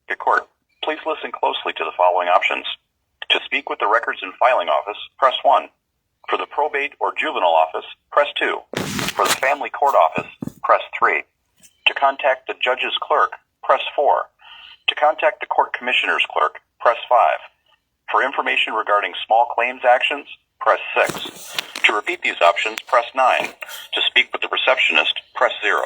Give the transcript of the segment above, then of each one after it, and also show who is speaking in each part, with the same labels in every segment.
Speaker 1: Circuit Court. Please listen closely to the following options. To speak with the Records and Filing Office, press 1. For the Probate or Juvenile Office, press 2. For the Family Court Office, press 3. To contact the Judge's Clerk, press 4. To contact the Court Commissioner's Clerk, press 5. For information regarding small claims actions, press 6. To repeat these options, press 9. To speak with the receptionist, press 0.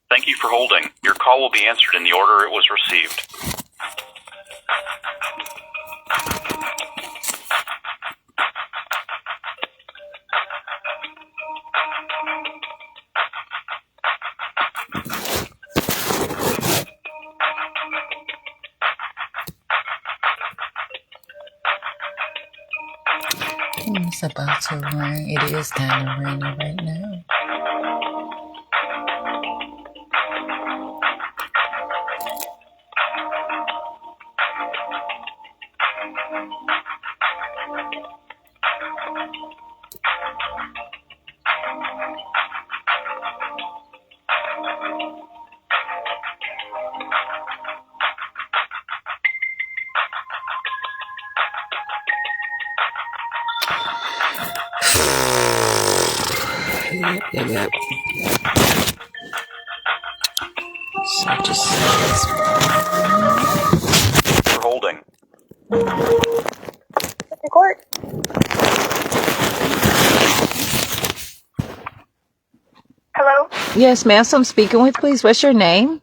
Speaker 1: Thank you for holding. Your call will be answered in the order it was received.
Speaker 2: It's about to rain. It is kind of raining right now. Yep. So just
Speaker 1: For holding.
Speaker 3: Court. Hello?
Speaker 2: yes, ma'am. So I'm speaking with, please. What's your name?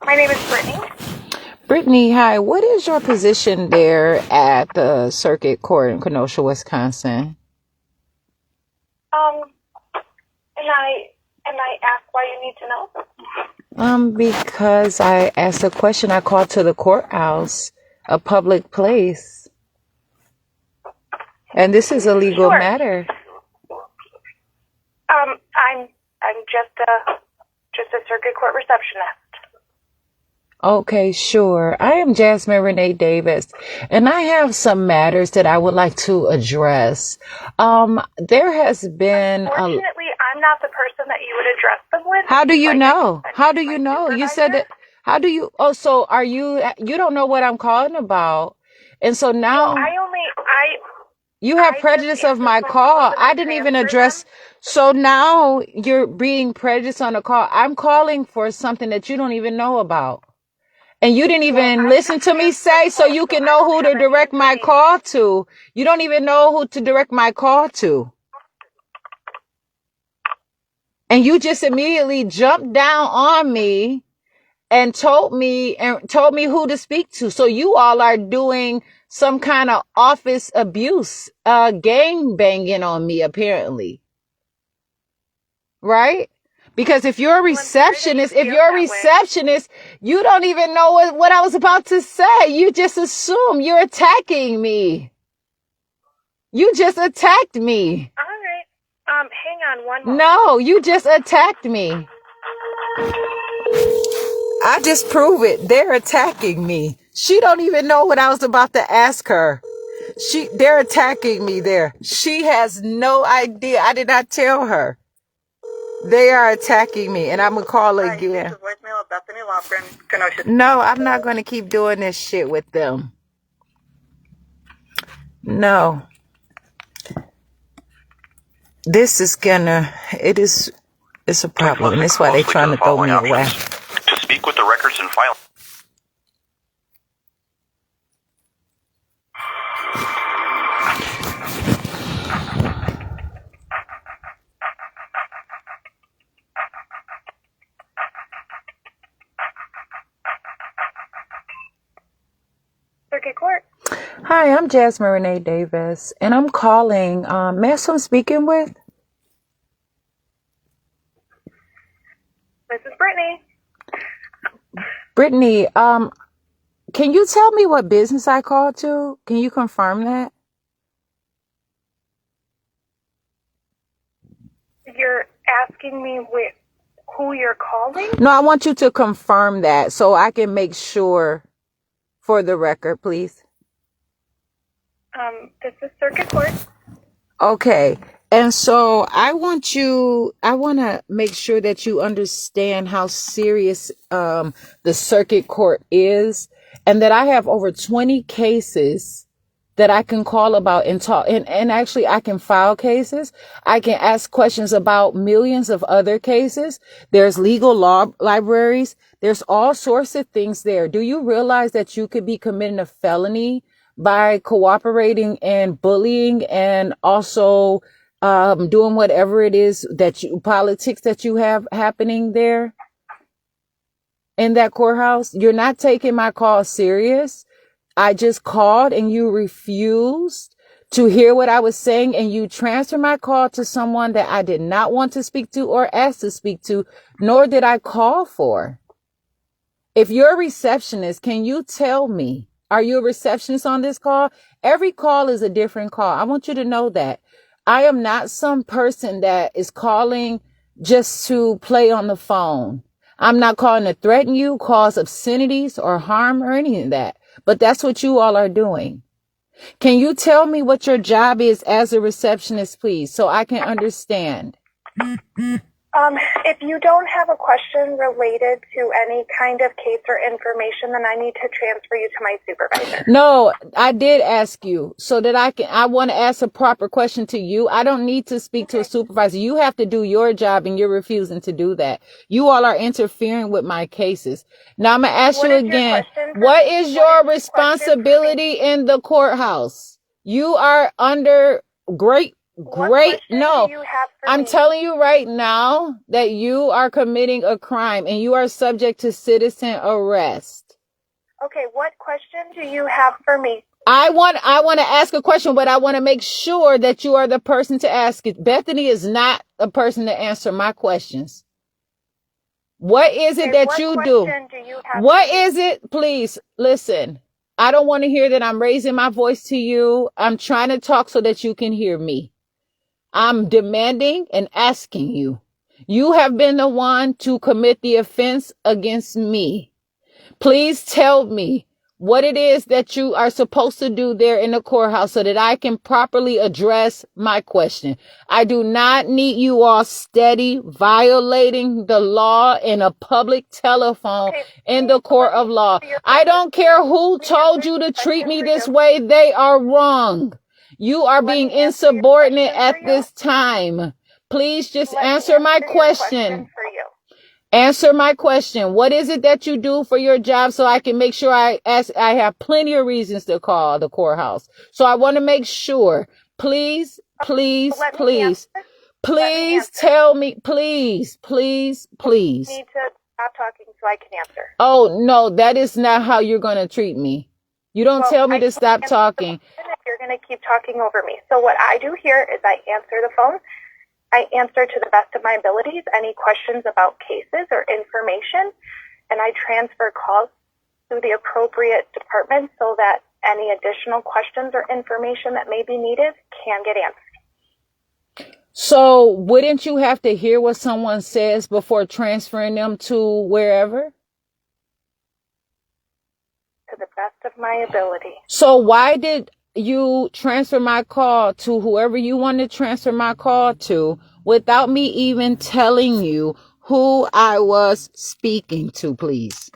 Speaker 3: My name is Brittany.
Speaker 2: Brittany, hi. What is your position there at the Circuit Court in Kenosha, Wisconsin?
Speaker 3: And I ask why you need to know?
Speaker 2: Because I asked a question. I called to the courthouse, a public place, and this is a legal
Speaker 3: Sure.
Speaker 2: matter.
Speaker 3: I'm just a circuit court receptionist.
Speaker 2: Okay, sure. I am Jasmine Renee Davis, and I have some matters that I would like to address. There has been
Speaker 3: Fortunately, I'm not the person that you would address them with.
Speaker 2: How do you
Speaker 3: Like,
Speaker 2: know?
Speaker 3: I-
Speaker 2: How do
Speaker 3: my
Speaker 2: you know? You said
Speaker 3: supervisor.
Speaker 2: that. How do you? Oh, so are you? You don't know what I'm calling about, and so now you have
Speaker 3: I
Speaker 2: prejudice
Speaker 3: just
Speaker 2: of my
Speaker 3: answered phone
Speaker 2: call.
Speaker 3: calls and
Speaker 2: I
Speaker 3: I
Speaker 2: didn't even
Speaker 3: transferred
Speaker 2: address.
Speaker 3: them.
Speaker 2: So now you're being prejudiced on the call. I'm calling for something that you don't even know about. And you didn't even listen to me say so you can know who to direct my call to. You don't even know who to direct my call to. And you just immediately jumped down on me and told me who to speak to. So you all are doing some kind of office abuse, gang banging on me, apparently. Right? Because if you're a receptionist, you don't even know what I was about to say. You just assume you're attacking me. You just attacked me.
Speaker 3: All right. Hang on one moment.
Speaker 2: No, you just attacked me. I just prove it. They're attacking me. She don't even know what I was about to ask her. They're attacking me there. She has no idea. I did not tell her. They are attacking me, and I'm going to call again. No, I'm not going to keep doing this shit with them. No. This is it's a
Speaker 1: Please
Speaker 2: problem.
Speaker 1: listen
Speaker 2: That's why they're
Speaker 1: closely to
Speaker 2: trying
Speaker 1: the
Speaker 2: to throw
Speaker 1: following
Speaker 2: me away.
Speaker 1: options. To speak with the records and filing.
Speaker 3: Circuit Court.
Speaker 2: Hi, I'm Jasmine Renee Davis, and I'm calling. May I ask who I'm speaking with?
Speaker 3: This is Brittany.
Speaker 2: Brittany, can you tell me what business I called to? Can you confirm that?
Speaker 3: You're asking me who you're calling?
Speaker 2: No, I want you to confirm that so I can make sure for the record, please.
Speaker 3: This is Circuit Court.
Speaker 2: Okay. And so I want to make sure that you understand how serious the circuit court is, and that I have over 20 cases that I can call about and talk, and actually I can file cases. I can ask questions about millions of other cases. There's legal law libraries. There's all sorts of things there. Do you realize that you could be committing a felony by cooperating and bullying, and also doing whatever it is politics that you have happening there in that courthouse? You're not taking my call serious. I just called and you refused to hear what I was saying, and you transferred my call to someone that I did not want to speak to or ask to speak to, nor did I call for. If you're a receptionist, can you tell me, are you a receptionist on this call? Every call is a different call. I want you to know that. I am not some person that is calling just to play on the phone. I'm not calling to threaten you, cause obscenities or harm or any of that. But that's what you all are doing. Can you tell me what your job is as a receptionist, please, so I can understand?
Speaker 3: If you don't have a question related to any kind of case or information, then I need to transfer you to my supervisor.
Speaker 2: No, I did ask you so that I want to ask a proper question to you. I don't need to speak to a supervisor. You have to do your job, and you're refusing to do that. You all are interfering with my cases. Now I'm going to ask you again, what is your responsibility in the courthouse? You are under no, I'm telling you right now that you are committing a crime and you are subject to citizen arrest.
Speaker 3: Okay, what question do you have for me?
Speaker 2: I want to ask a question, but I want to make sure that you are the person to ask it. Bethany is not a person to answer my questions. What is it that you do? What is it? Please listen. I don't want to hear that I'm raising my voice to you. I'm trying to talk so that you can hear me. I'm demanding and asking you. You have been the one to commit the offense against me. Please tell me what it is that you are supposed to do there in the courthouse so that I can properly address my question. I do not need you all steady violating the law in a public telephone in the court of law. I don't care who told you to treat me this way. They are wrong. You are being insubordinate at this time. Please just answer my question. Answer my question. What is it that you do for your job so I can make sure I have plenty of reasons to call the courthouse. So I want to make sure. Please tell me. Please.
Speaker 3: You need to stop talking so I can answer.
Speaker 2: Oh, no, that is not how you're going to treat me. You don't tell me to stop talking.
Speaker 3: You're going to keep talking over me. So what I do here is I answer the phone. I answer to the best of my abilities any questions about cases or information, and I transfer calls to the appropriate department so that any additional questions or information that may be needed can get answered.
Speaker 2: So wouldn't you have to hear what someone says before transferring them to wherever?
Speaker 3: To the best of my ability.
Speaker 2: So why did you transfer my call to whoever you want to transfer my call to without me even telling you who I was speaking to, please?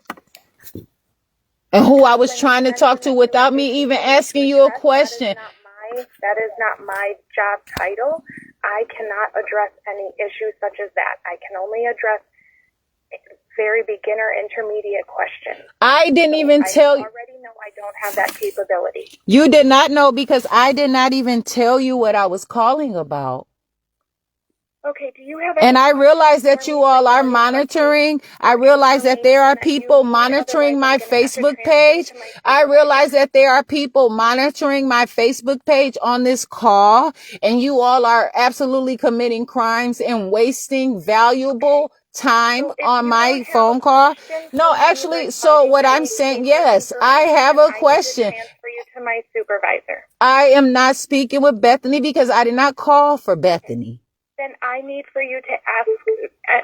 Speaker 2: And who I was trying to talk to without me even asking you a question.
Speaker 3: That is not my job title. I cannot address any issues such as that. I can only address very beginner intermediate questions.
Speaker 2: I didn't even tell you.
Speaker 3: I already know I don't have that capability.
Speaker 2: You did not know because I did not even tell you what I was calling about.
Speaker 3: Okay, do you have
Speaker 2: And I realize that you all are monitoring. I realize that there are people monitoring my Facebook page. I realize that there are people monitoring my Facebook page on this call. And you all are absolutely committing crimes and wasting valuable time on my phone call. No, actually, so what I'm saying, yes, I have a question.
Speaker 3: Transfer you to my supervisor.
Speaker 2: I am not speaking with Bethany because I did not call for Bethany.
Speaker 3: Then I need for you to ask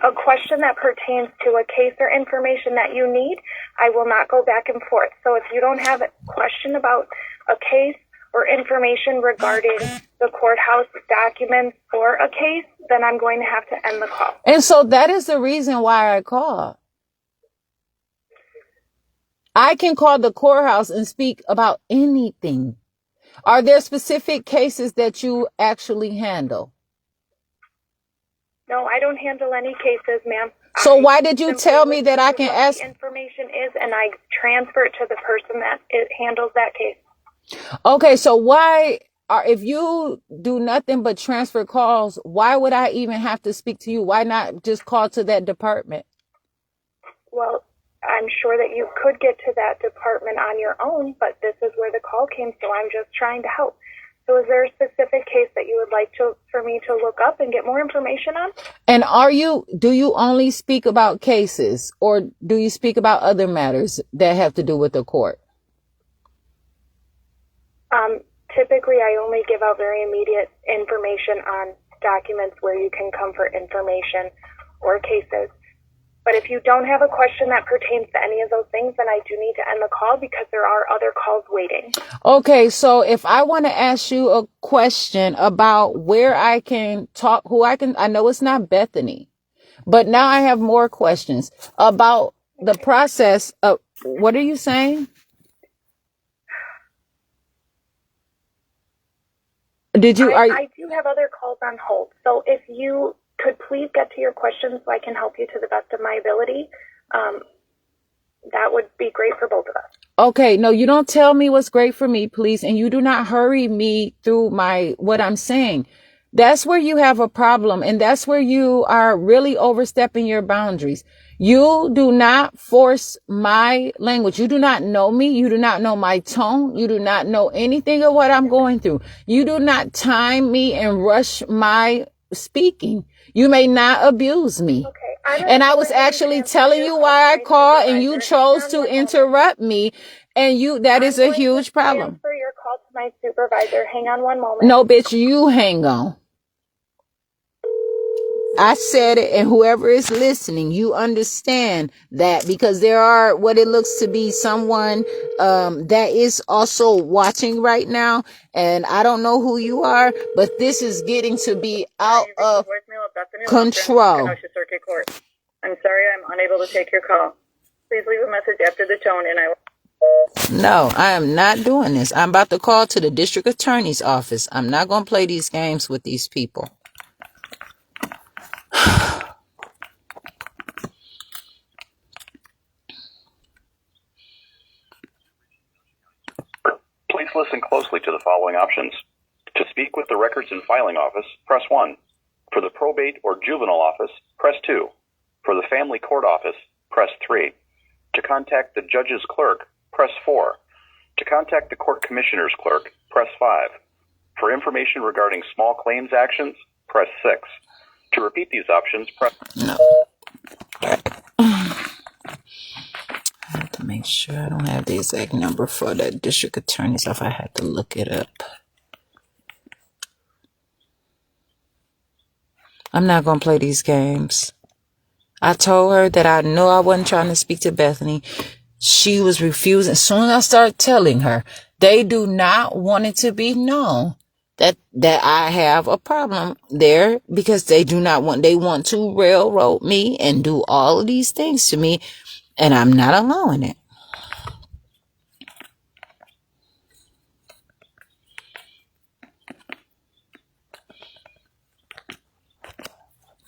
Speaker 3: a question that pertains to a case or information that you need. I will not go back and forth. So if you don't have a question about a case or information regarding the courthouse documents or a case, then I'm going to have to end the call.
Speaker 2: And so that is the reason why I called. I can call the courthouse and speak about anything. Are there specific cases that you actually handle?
Speaker 3: No, I don't handle any cases, ma'am.
Speaker 2: So why did you tell me that I can ask?
Speaker 3: The information is, and I transfer it to the person that handles that case.
Speaker 2: Okay, so why if you do nothing but transfer calls, why would I even have to speak to you? Why not just call to that department?
Speaker 3: Well, I'm sure that you could get to that department on your own, but this is where the call came, so I'm just trying to help. So is there a specific case that you would like for me to look up and get more information on? And
Speaker 2: do you only speak about cases, or do you speak about other matters that have to do with the court?
Speaker 3: Typically, I only give out very immediate information on documents where you can come for information or cases. But if you don't have a question that pertains to any of those things, then I do need to end the call because there are other calls waiting.
Speaker 2: Okay, so if I want to ask you a question about where I can talk, I know it's not Bethany, but now I have more questions about the process of, what are you saying?
Speaker 3: I do have other calls on hold. So if you could please get to your questions so I can help you to the best of my ability, that would be great for both of us.
Speaker 2: Okay, no, you don't tell me what's great for me, please. And you do not hurry me through what I'm saying. That's where you have a problem. And that's where you are really overstepping your boundaries. You do not force my language. You do not know me. You do not know my tone. You do not know anything of what I'm going through. You do not time me and rush my speaking. You may not abuse me.
Speaker 3: Okay.
Speaker 2: And I was actually telling you why I called and you chose to interrupt me. And that is a huge problem.
Speaker 3: Transfer your call to my supervisor. Hang on one moment.
Speaker 2: No, bitch, you hang on. I said it, and whoever is listening, you understand that, because there are what it looks to be someone that is also watching right now, and I don't know who you are, but this is getting to be out of control.
Speaker 4: I'm sorry, I'm unable to take your call. Please leave a message after the tone, and I will.
Speaker 2: No, I am not doing this. I'm about to call to the district attorney's office. I'm not going to play these games with these people.
Speaker 1: Please listen closely to the following options. To speak with the Records and Filing Office, press 1. For the Probate or Juvenile Office, press 2. For the Family Court Office, press 3. To contact the Judge's Clerk, press 4. To contact the Court Commissioner's Clerk, press 5. For information regarding small claims actions, press 6. To repeat these options, press...
Speaker 2: No. I have to make sure I don't have the exact number for the district attorney's office. I had to look it up. I'm not going to play these games. I told her that I knew I wasn't trying to speak to Bethany. She was refusing. As soon as I started telling her, they do not want it to be known that I have a problem there, because they want to railroad me and do all of these things to me, and I'm not allowing it.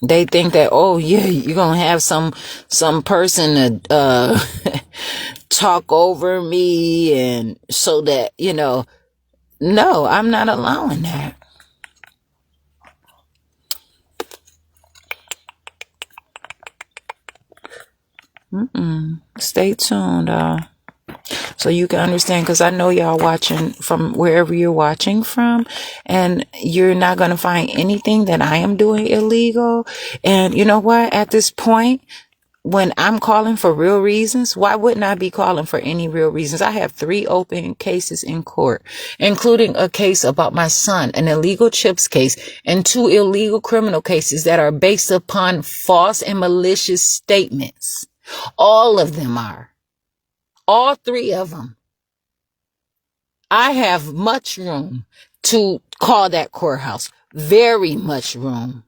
Speaker 2: They think that, oh yeah, you're gonna have some person to talk over me, and so that, no, I'm not allowing that. Stay tuned, so you can understand, because I know y'all watching from wherever you're watching from, and you're not going to find anything that I am doing illegal. And you know what? At this point, when I'm calling for real reasons, why wouldn't I be calling for any real reasons? I have 3 open cases in court, including a case about my son, an illegal chips case, and 2 illegal criminal cases that are based upon false and malicious statements. All of them are. All 3 of them. I have much room to call that courthouse. Very much room.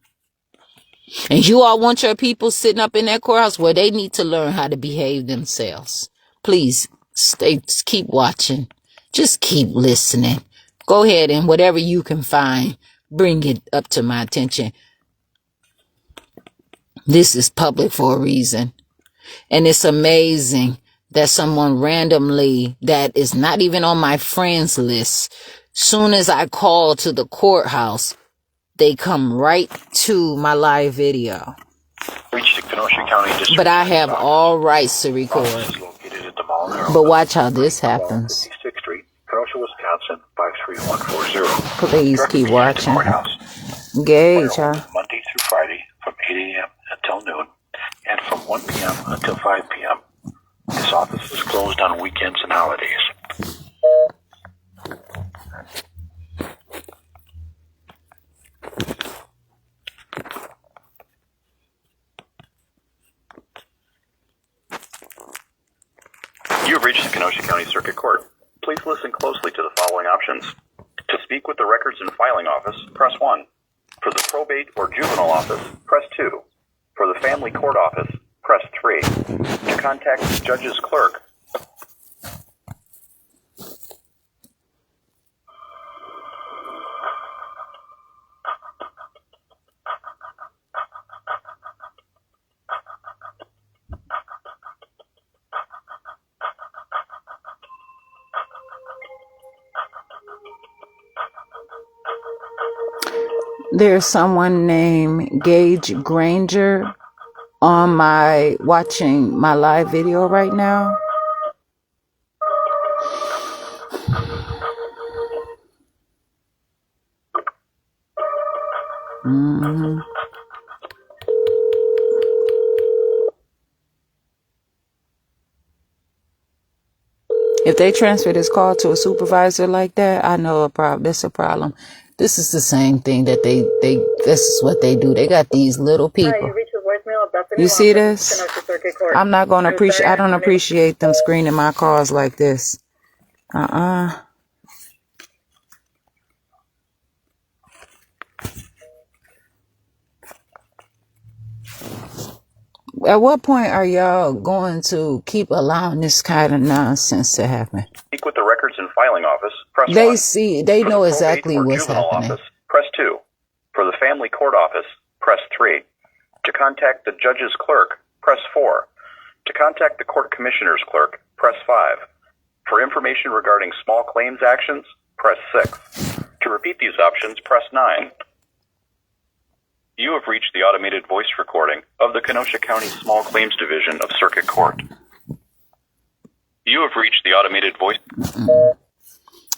Speaker 2: And you all want your people sitting up in that courthouse? Well, they need to learn how to behave themselves. Please keep watching. Just keep listening. Go ahead and whatever you can find, bring it up to my attention. This is public for a reason. And it's amazing that someone randomly that is not even on my friends list, soon as I call to the courthouse, they come right to my live video.
Speaker 1: Reached the Kenosha County District.
Speaker 2: But I have all rights to record.
Speaker 1: Located at the Mall
Speaker 2: But watch how this happens.
Speaker 1: 56th Street, Kenosha, Wisconsin, 53140.
Speaker 2: Please keep watching.
Speaker 1: Courthouse.
Speaker 2: Gauge, huh?
Speaker 1: Monday through Friday from 8 a.m. until noon, and from 1 p.m. until 5 p.m. This office is closed on weekends and holidays. You have reached the Kenosha County Circuit Court. Please listen closely to the following options. To speak with the Records and Filing Office, press 1. For the Probate or Juvenile Office, press 2. For the Family Court Office, press 3. To contact the Judge's Clerk,
Speaker 2: There's someone named Gage Granger on watching my live video right now. If they transfer this call to a supervisor like that, I know that's a problem. This is the same thing that this is what they do. They got these little people.
Speaker 4: Hi, you reached the voicemail of Bethany
Speaker 2: You see
Speaker 4: Walker,
Speaker 2: this?
Speaker 4: Kenosha Circuit Court.
Speaker 2: I'm not going to
Speaker 4: I'm sorry,
Speaker 2: I don't
Speaker 4: I'm
Speaker 2: appreciate them screening my calls like this. At what point are y'all going to keep allowing this kind of nonsense to happen?
Speaker 1: speak with the Records and Filing Office, press 1.
Speaker 2: They
Speaker 1: For
Speaker 2: know
Speaker 1: the
Speaker 2: exactly
Speaker 1: Probate or
Speaker 2: what's
Speaker 1: Juvenile
Speaker 2: happening.
Speaker 1: Office, press 2. For the Family Court Office, press 3. To contact the Judge's Clerk, press 4. To contact the Court Commissioner's Clerk, press 5. For information regarding small claims actions, press 6. To repeat these options, press 9. You have reached the automated voice recording of the Kenosha County Small Claims Division of Circuit Court. You have reached the automated voice.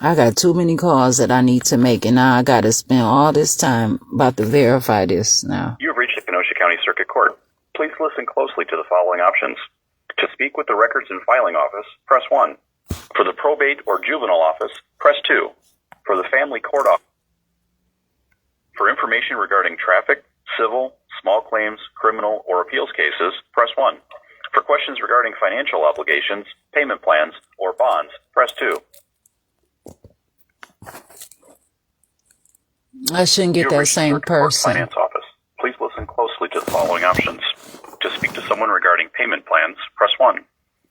Speaker 2: I got too many calls that I need to make, and now I got to spend all this time about to verify this now.
Speaker 1: You have reached the Kenosha County Circuit Court. Please listen closely to the following options. To speak with the Records and Filing Office, press 1. For the Probate or Juvenile Office, press 2. For the Family Court Office. For information regarding traffic, civil, small claims, criminal, or appeals cases, press 1. For questions regarding financial obligations, payment plans, or bonds, press 2.
Speaker 2: I shouldn't get
Speaker 1: You have
Speaker 2: that
Speaker 1: reached the
Speaker 2: same
Speaker 1: Circuit Court
Speaker 2: person.
Speaker 1: Finance Office. Please listen closely to the following options. To speak to someone regarding payment plans, press 1.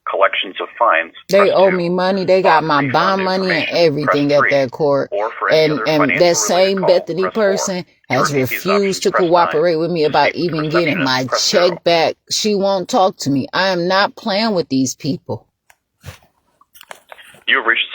Speaker 1: Collections of fines,
Speaker 2: They
Speaker 1: press
Speaker 2: owe
Speaker 1: 2.
Speaker 2: me money. They got
Speaker 1: Bond
Speaker 2: my
Speaker 1: refund
Speaker 2: bond money and
Speaker 1: information,
Speaker 2: everything
Speaker 1: press
Speaker 2: at
Speaker 1: 3.
Speaker 2: that court.
Speaker 1: Or for any
Speaker 2: And
Speaker 1: other
Speaker 2: that
Speaker 1: financial-related
Speaker 2: same
Speaker 1: call,
Speaker 2: Bethany
Speaker 1: press 4.
Speaker 2: person has
Speaker 1: repeat these
Speaker 2: refused to
Speaker 1: options, press 9.
Speaker 2: cooperate with me about
Speaker 1: Speak with
Speaker 2: even
Speaker 1: the
Speaker 2: getting my
Speaker 1: receptionist, press 0.
Speaker 2: check back. She won't talk to me. I am not playing with these people.
Speaker 1: You have reached.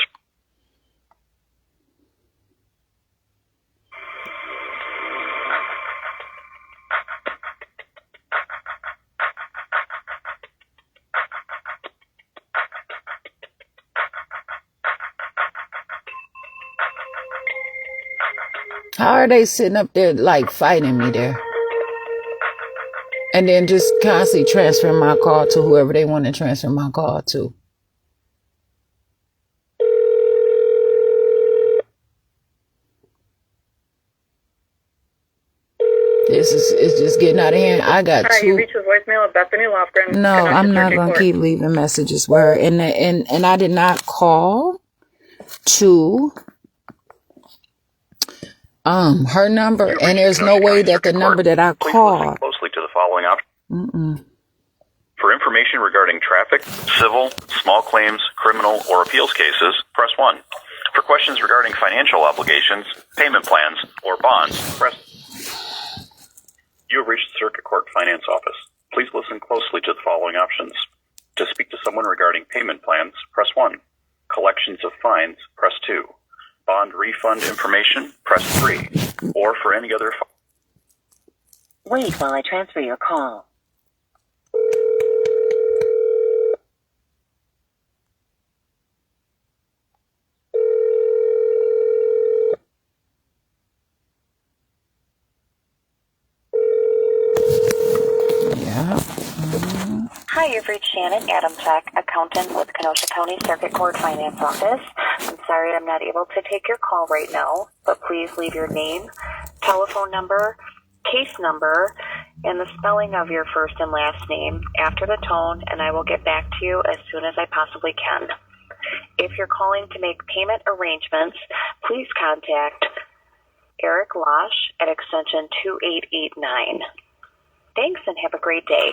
Speaker 2: How are they sitting up there like fighting me there? And then just constantly transferring my call to whoever they want to transfer my call to. It's just getting out of hand. I got
Speaker 4: Hi, you
Speaker 2: two.
Speaker 4: reached the voicemail of Bethany Lofgren.
Speaker 2: No,
Speaker 4: Kenosha
Speaker 2: I'm not
Speaker 4: Circuit
Speaker 2: gonna
Speaker 4: Court.
Speaker 2: keep leaving messages with her. And I did not call to her number,
Speaker 1: You have
Speaker 2: and
Speaker 1: reached
Speaker 2: there's no
Speaker 1: Kenosha
Speaker 2: way
Speaker 1: County
Speaker 2: that the
Speaker 1: Circuit
Speaker 2: number
Speaker 1: Court.
Speaker 2: that I
Speaker 1: Please listen
Speaker 2: called.
Speaker 1: closely to the following options. For information regarding traffic, civil, small claims, criminal, or appeals cases, press 1. For questions regarding financial obligations, payment plans, or bonds, press. You have reached the Circuit Court Finance Office. Please listen closely to the following options. To speak to someone regarding payment plans, press 1. Collections of fines, press 2. Bond refund information, press 3. Or for any other.
Speaker 5: Wait while I transfer your call.
Speaker 2: Yeah.
Speaker 5: Hi, you've reached Shannon Adamczak, accountant with Kenosha County Circuit Court Finance Office. I'm sorry I'm not able to take your call right now, but please leave your name, telephone number, case number, and the spelling of your first and last name after the tone, and I will get back to you as soon as I possibly can. If you're calling to make payment arrangements, please contact Eric Losh at extension 2889. Thanks and have a great day.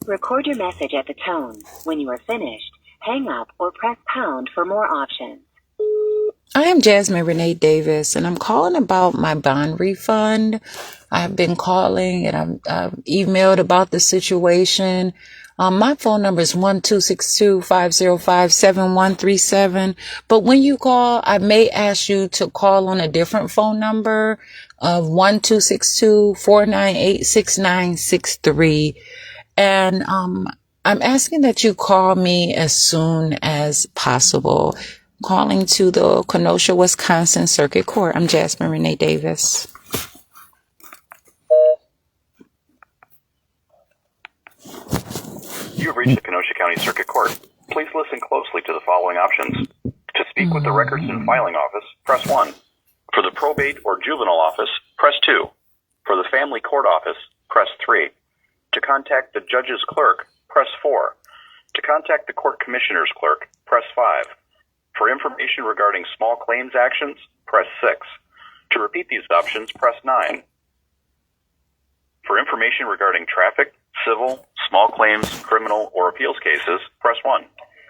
Speaker 5: Record your message at the tone. When you are finished, hang up or press pound for more options.
Speaker 2: I am Jasmine Renee Davis, and I'm calling about my bond refund. I've been calling and I've emailed about the situation. My phone number is 1-262-505-7137. But when you call, I may ask you to call on a different phone number of 1-262-498-6963. And I'm asking that you call me as soon as possible. Calling to the Kenosha, Wisconsin Circuit Court. I'm Jasmine Renee Davis.
Speaker 1: You have reached the Kenosha County Circuit Court. Please listen closely to the following options. To speak with the Records and Filing Office, press 1. For the Probate or Juvenile Office, press 2. For the Family Court Office, press 3. To contact the Judge's Clerk, press 4. To contact the Court Commissioner's Clerk, press 5. For information regarding small claims actions, press 6. To repeat these options, press 9. For information regarding traffic, civil, small claims, criminal, or appeals cases, press 1.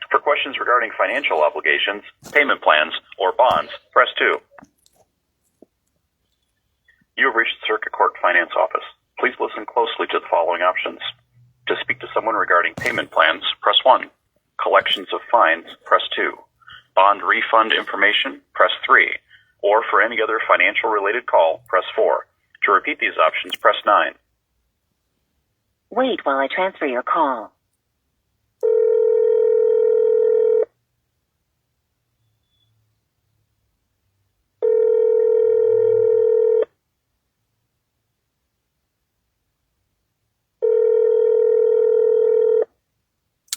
Speaker 1: For questions regarding financial obligations, payment plans, or bonds, press 2. You have reached the Circuit Court Finance Office. Please listen closely to the following options. To speak to someone regarding payment plans, press 1. Collections of fines, press 2. Bond refund information, press 3. Or for any other financial related call, press 4. To repeat these options, press 9.
Speaker 5: Wait while I transfer your call.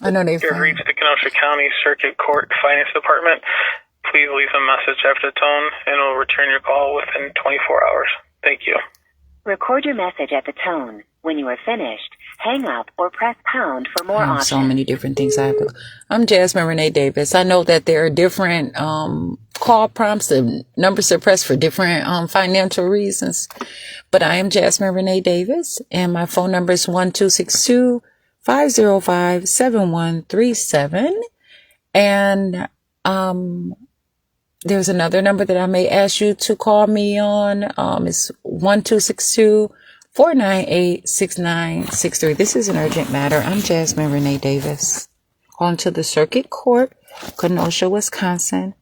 Speaker 2: I know they've
Speaker 6: You've reached the Kenosha County Circuit Court Finance Department. Please leave a message after the tone, and we'll return your call within 24 hours. Thank you.
Speaker 5: Record your message at the tone. When you are finished, hang up or press pound for more options.
Speaker 2: so many different things I have to. I'm Jasmine Renee Davis. I know that there are different call prompts and numbers are pressed for different financial reasons, but I am Jasmine Renee Davis, and my phone number is 1-262-505-7137. And There's another number that I may ask you to call me on. It's 1262-498-6963. This is an urgent matter. I'm Jasmine Renee Davis, calling to the Circuit Court, Kenosha, Wisconsin.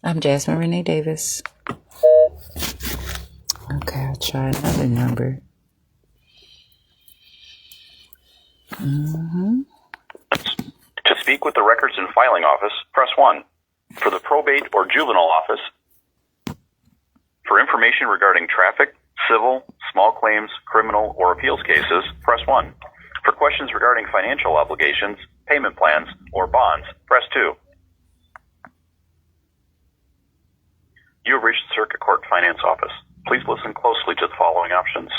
Speaker 2: I'm Jasmine Renee Davis. Okay, I'll try another number.
Speaker 1: To speak with the Records and Filing Office, press 1. For the Probate or Juvenile Office, for information regarding traffic, civil, small claims, criminal, or appeals cases, press 1. For questions regarding financial obligations, payment plans, or bonds, press 2. You have reached the Circuit Court Finance Office. Please listen closely to the following options.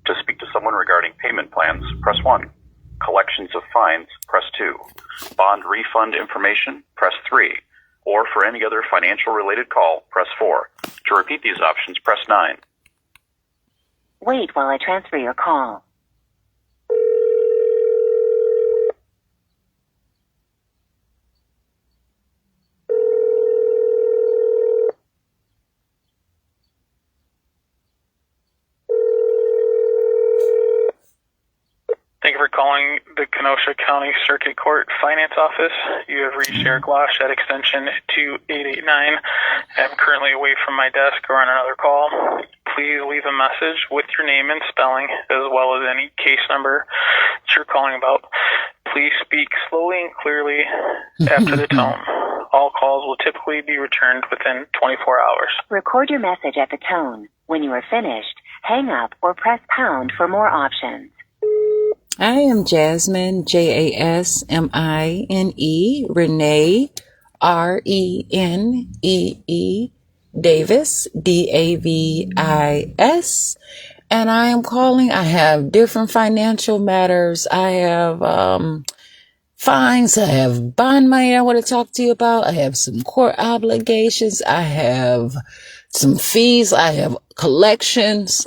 Speaker 1: To speak to someone regarding payment plans, press 1. Collections of fines, press 2. Bond refund information, press 3. Or for any other financial-related call, press 4. To repeat these options, press 9.
Speaker 5: Wait while I transfer your call.
Speaker 6: Thank you for calling the Kenosha County Circuit Court Finance Office. You have reached Eric Losh at extension 2889. I'm currently away from my desk or on another call. Please leave a message with your name and spelling, as well as any case number that you're calling about. Please speak slowly and clearly after the tone. All calls will typically be returned within 24 hours.
Speaker 5: Record your message at the tone. When you are finished, hang up or press pound for more options.
Speaker 2: I am Jasmine, Jasmine, Renee, Renee, Davis, Davis, and I am calling. I have different financial matters. I have fines. I have bond money I want to talk to you about. I have some court obligations. I have some fees. I have collections.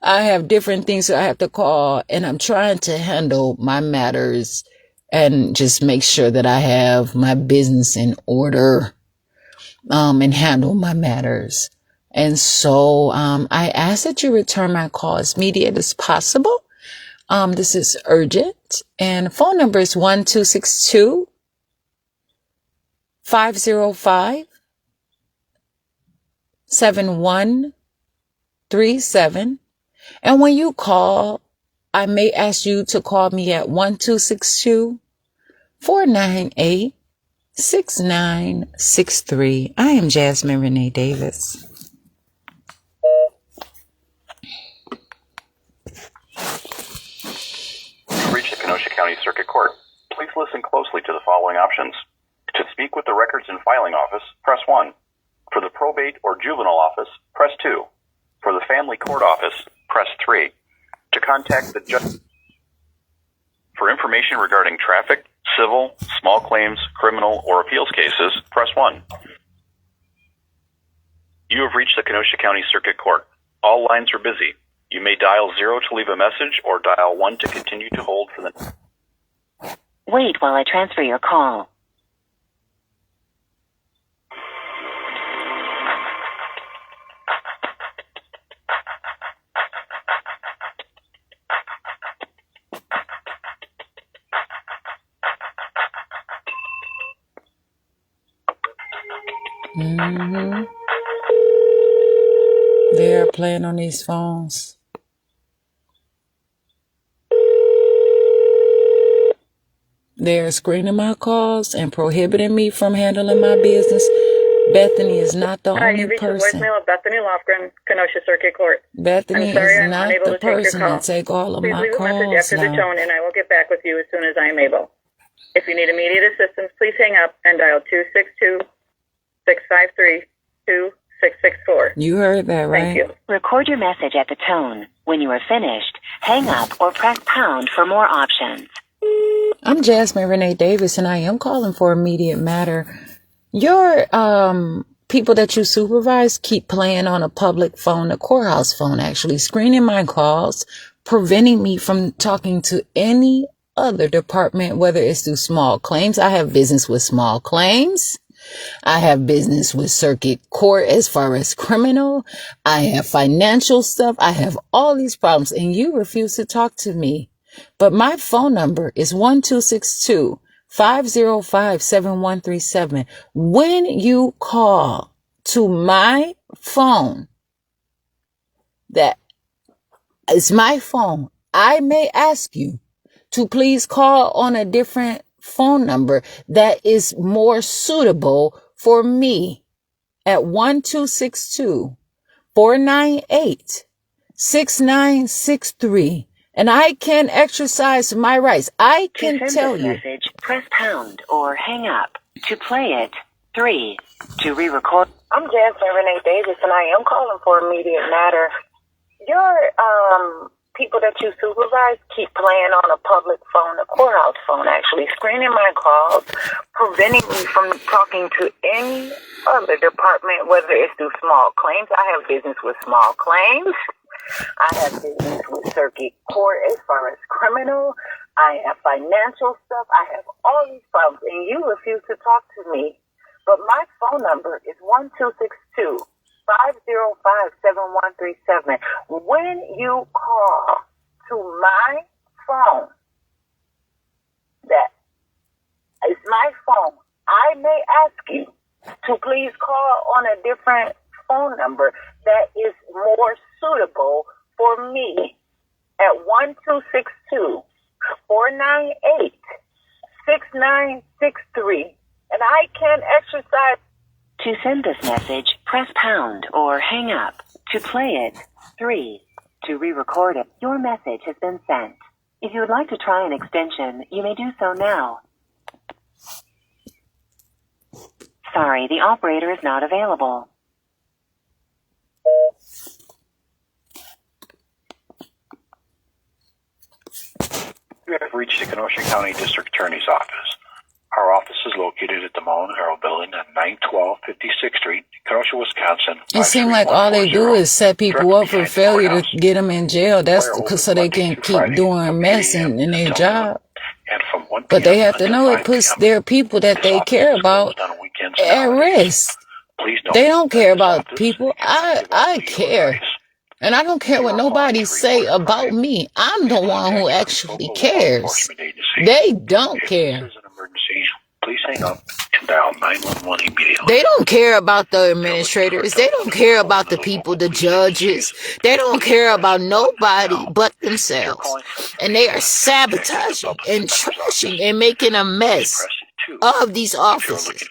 Speaker 2: I have different things that I have to call, and I'm trying to handle my matters and just make sure that I have my business in order, and handle my matters. And so, I ask that you return my call as immediate as possible. This is urgent, and phone number is 1262-505-7137. And when you call, I may ask you to call me at 1262-498-6963. I am Jasmine Renee Davis.
Speaker 1: You've reached the Kenosha County Circuit Court. Please listen closely to the following options. To speak with the Records and Filing Office, press 1. For the Probate or Juvenile Office, press 2. For the Family Court Office, press 3. To contact the judge. For information regarding traffic, civil, small claims, criminal, or appeals cases, press 1. You have reached the Kenosha County Circuit Court. All lines are busy. You may dial 0 to leave a message or dial 1 to continue to hold for the...
Speaker 5: Wait while I transfer your call.
Speaker 2: They're playing on these phones. They're screening my calls and prohibiting me from handling my business. Bethany is not the
Speaker 4: Hi,
Speaker 2: only
Speaker 4: you reached the
Speaker 2: person.
Speaker 4: voicemail of Bethany Lofgren, Kenosha Circuit Court.
Speaker 2: Bethany
Speaker 4: I'm sorry
Speaker 2: is
Speaker 4: I'm
Speaker 2: not
Speaker 4: unable
Speaker 2: the
Speaker 4: to take your
Speaker 2: person
Speaker 4: call.
Speaker 2: to take all of
Speaker 4: Please
Speaker 2: my
Speaker 4: leave a message
Speaker 2: calls
Speaker 4: after the
Speaker 2: now.
Speaker 4: tone, and I will get back with you as soon as I am able. If you need immediate assistance, please hang up and dial 262-653-2664.
Speaker 2: You heard that, right?
Speaker 4: Thank you.
Speaker 5: Record your message at the tone. When you are finished, hang up or press pound for more options.
Speaker 2: I'm Jasmine Renee Davis, and I am calling for immediate matter. Your people that you supervise keep playing on a public phone, a courthouse phone, actually screening my calls, preventing me from talking to any other department, whether it's through small claims. I have business with small claims. I have business with circuit court as far as criminal. I have financial stuff. I have all these problems and you refuse to talk to me. But my phone number is 1262-505-7137. When you call to my phone, that is my phone, I may ask you to please call on a different phone number that is more suitable for me at 1262-498-6963. And I can exercise my rights. I can tell you.
Speaker 5: Message, press pound or hang up. To play it, 3. To re-record. I'm Jasmine Renee Davis, and I am calling for immediate matter. Your people that you supervise keep playing on a public phone, a courthouse phone, actually, screening my calls, preventing me from talking to any other department, whether it's through small claims. I have business with small claims. I have business with circuit court as far as criminal. I have financial stuff. I have all these problems, and you refuse to talk to me. But my phone number is 1262-505-7137. When you call to my phone, that is my phone, I may ask you to please call on a different phone number that is more suitable for me at 1262-498-6963. And I can exercise. To send this message, press pound or hang up. To play it, 3. To re-record it, your message has been sent. If you would like to try an extension, you may do so now. Sorry, the operator is not available.
Speaker 1: You have reached the Kenosha County District Attorney's Office. Our office is located at the Mullen Harrell Building at 912 56th Street, Kenosha, Wisconsin.
Speaker 2: It seems like all they do is set people up for failure to get them in jail. That's so they can keep doing mess in their job. But they have to know it puts their people that they care about at risk. They don't care about people. I care. And I don't care what nobody say about me. I'm the one who actually cares. They don't care.
Speaker 1: Please hang up and dial 911 immediately.
Speaker 2: They don't care about the administrators. They don't care about the people, the judges. They don't care about nobody but themselves. And they are sabotaging and trashing and making a mess of these offices.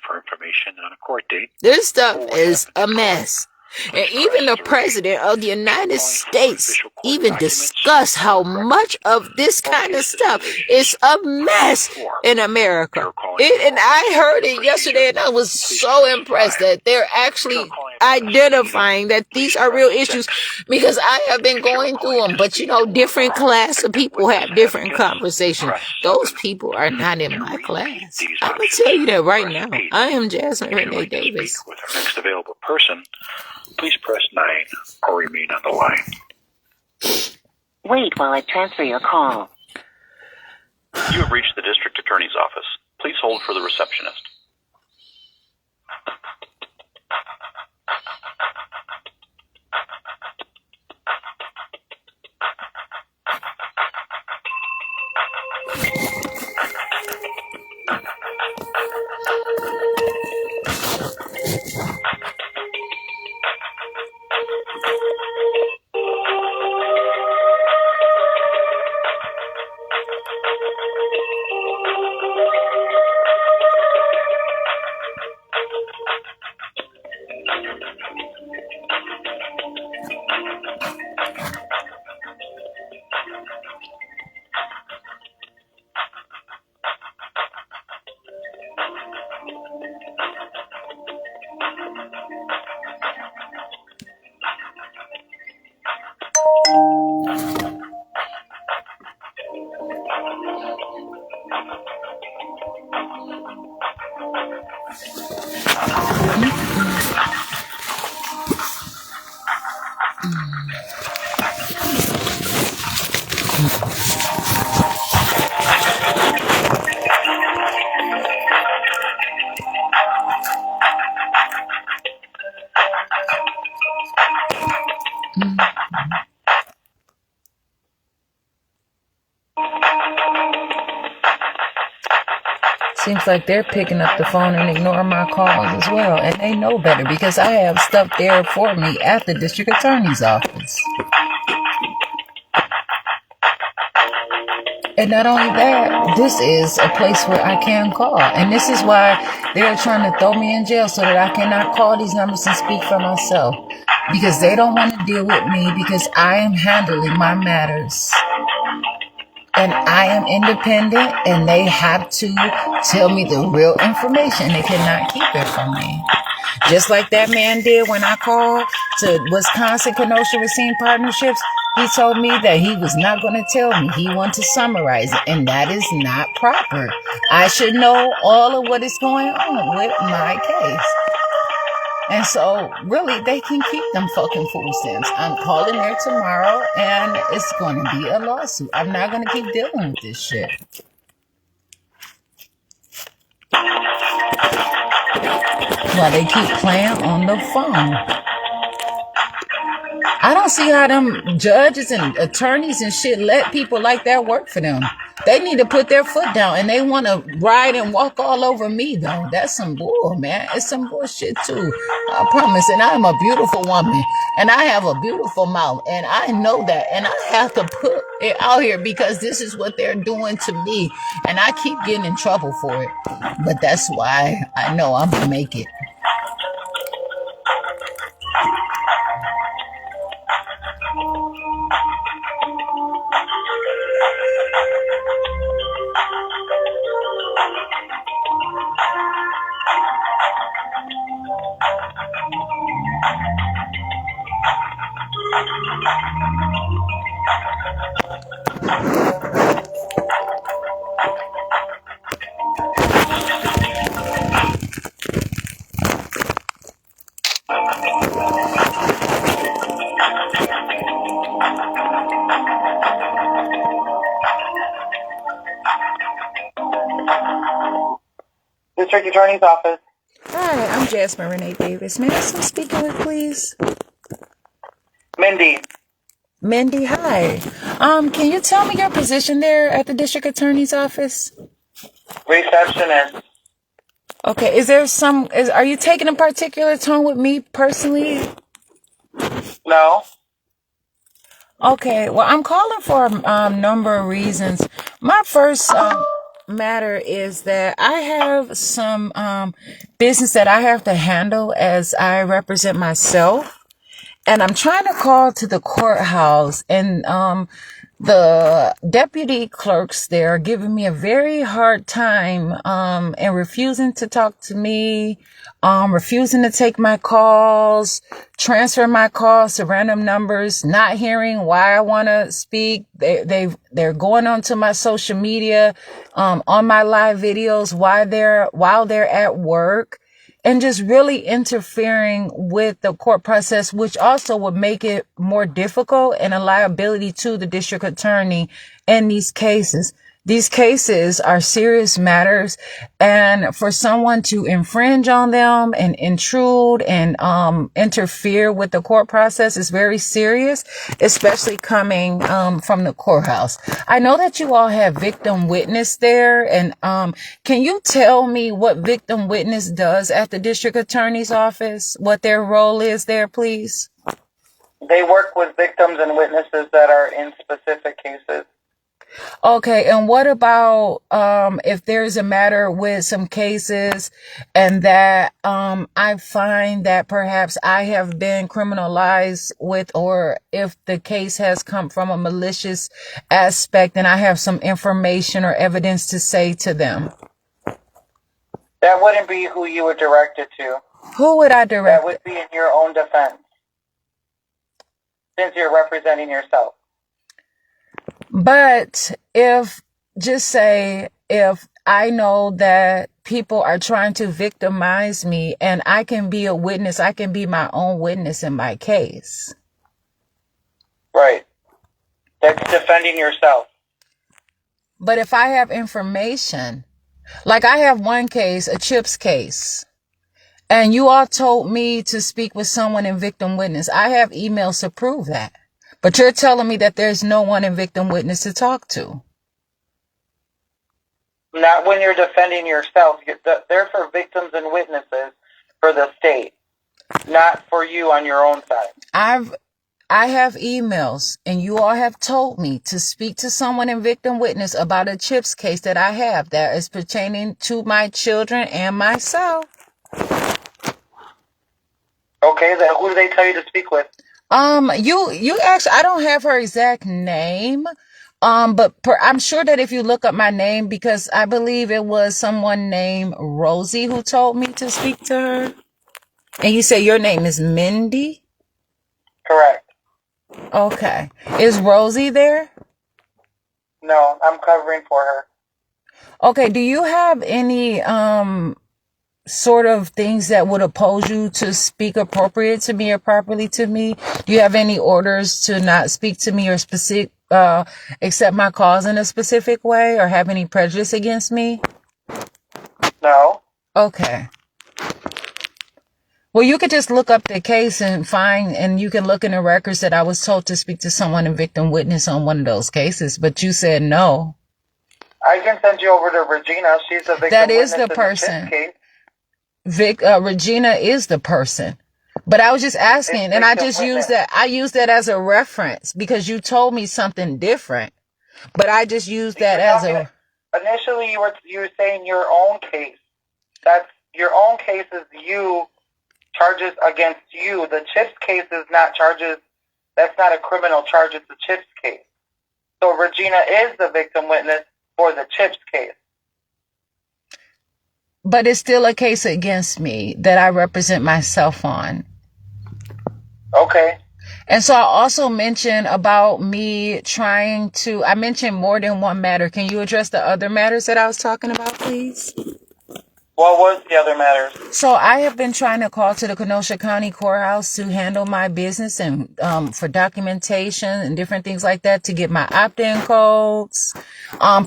Speaker 2: This stuff is a mess. And even the president of the United States even discussed how much of this kind of stuff is a mess in America. And I heard it yesterday and I was so impressed that they're actually identifying that these are real issues because I have been going through them. But you know, different class of people have different conversations. Those people are not in my class. I'm going to tell you that right now. I am Jasmine Renee Davis.
Speaker 1: With our next available person, please press 9 or remain on the line.
Speaker 5: Wait while I transfer your call.
Speaker 1: You have reached the District Attorney's Office. Please hold for the receptionist.
Speaker 2: Seems like they're picking up the phone and ignoring my calls as well. And they know better because I have stuff there for me at the district attorney's office. And not only that, this is a place where I can call. And this is why they're trying to throw me in jail so that I cannot call these numbers and speak for myself. Because they don't want to deal with me because I am handling my matters. And I am independent and they have to tell me the real information. They cannot keep it from me. Just like that man did when I called to Wisconsin Kenosha Racine Partnerships. He told me that he was not going to tell me. He wanted to summarize it. And that is not proper. I should know all of what is going on with my case. And so, really, they can keep them fucking food stamps. I'm calling there tomorrow, and it's going to be a lawsuit. I'm not going to keep dealing with this shit. While they keep playing on the phone. I don't see how them judges and attorneys and shit let people like that work for them. They need to put their foot down, and they want to ride and walk all over me, though. That's some bull, man. It's some bullshit, too. I promise. And I'm a beautiful woman, and I have a beautiful mouth, and I know that, and I have to put it out here because this is what they're doing to me, and I keep getting in trouble for it. But that's why I know I'm going to make it.
Speaker 7: District Attorney's Office.
Speaker 2: Hi, I'm Jasmine Renee Davis. May I have some speaking with, please?
Speaker 7: Mindy.
Speaker 2: Mindy, hi. Can you tell me your position there at the district attorney's office?
Speaker 7: Receptionist.
Speaker 2: Okay, are you taking a particular tone with me personally?
Speaker 7: No.
Speaker 2: Okay, well, I'm calling for a number of reasons. My first matter is that I have some business that I have to handle as I represent myself. And I'm trying to call to the courthouse, and the deputy clerks there are giving me a very hard time and refusing to talk to me, refusing to take my calls, transfer my calls to random numbers, not hearing why I want to speak. They're going onto my social media, on my live videos while they're at work. And just really interfering with the court process, which also would make it more difficult and a liability to the district attorney in these cases. These cases are serious matters, and for someone to infringe on them and intrude and interfere with the court process is very serious, especially coming from the courthouse. I know that you all have victim witness there, and can you tell me what victim witness does at the district attorney's office, what their role is there, please?
Speaker 7: They work with victims and witnesses that are in specific cases.
Speaker 2: Okay, and what about if there's a matter with some cases and that I find that perhaps I have been criminalized with, or if the case has come from a malicious aspect and I have some information or evidence to say to them?
Speaker 7: That wouldn't be who you would direct it to.
Speaker 2: Who would I direct?
Speaker 7: That would be in your own defense, since you're representing yourself.
Speaker 2: But if I know that people are trying to victimize me and I can be a witness, I can be my own witness in my case.
Speaker 7: Right. That's defending yourself.
Speaker 2: But if I have information, like I have one case, a CHIPS case, and you all told me to speak with someone in victim witness. I have emails to prove that. But you're telling me that there's no one in victim witness to talk to.
Speaker 7: Not when you're defending yourself. They're for victims and witnesses for the state, not for you on your own side.
Speaker 2: I have emails, and you all have told me to speak to someone in victim witness about a CHIPS case that I have that is pertaining to my children and myself.
Speaker 7: Okay, then who do they tell you to speak with?
Speaker 2: You actually, I don't have her exact name. But I'm sure that if you look up my name, because I believe it was someone named Rosie who told me to speak to her. And you say your name is Mindy?
Speaker 7: Correct.
Speaker 2: Okay. Is Rosie there?
Speaker 7: No, I'm covering for her.
Speaker 2: Okay. Do you have any, sort of things that would oppose you to speak appropriate to me or properly to me? Do you have any orders to not speak to me or accept my cause in a specific way or have any prejudice against me?
Speaker 7: No.
Speaker 2: Okay. Well, you could just look up the case and you can look in the records that I was told to speak to someone in victim witness on one of those cases, but you said no.
Speaker 7: I can send you over to Regina. She's the victim
Speaker 2: That is
Speaker 7: witness
Speaker 2: the
Speaker 7: in
Speaker 2: person.
Speaker 7: case.
Speaker 2: Regina is the person. But I was just asking, and I just used that. I used that as a reference because you told me something different. But I just used that as a.
Speaker 7: Initially, you were saying your own case. That's your own case is you. Charges against you. The CHIPS case is not charges. That's not a criminal charge. It's a CHIPS case. So Regina is the victim witness for the CHIPS case.
Speaker 2: But it's still a case against me that I represent myself on.
Speaker 7: Okay.
Speaker 2: And so I also mentioned about me I mentioned more than one matter. Can you address the other matters that I was talking about, please?
Speaker 7: What was the other matters?
Speaker 2: So I have been trying to call to the Kenosha County Courthouse to handle my business and for documentation and different things like that to get my opt-in codes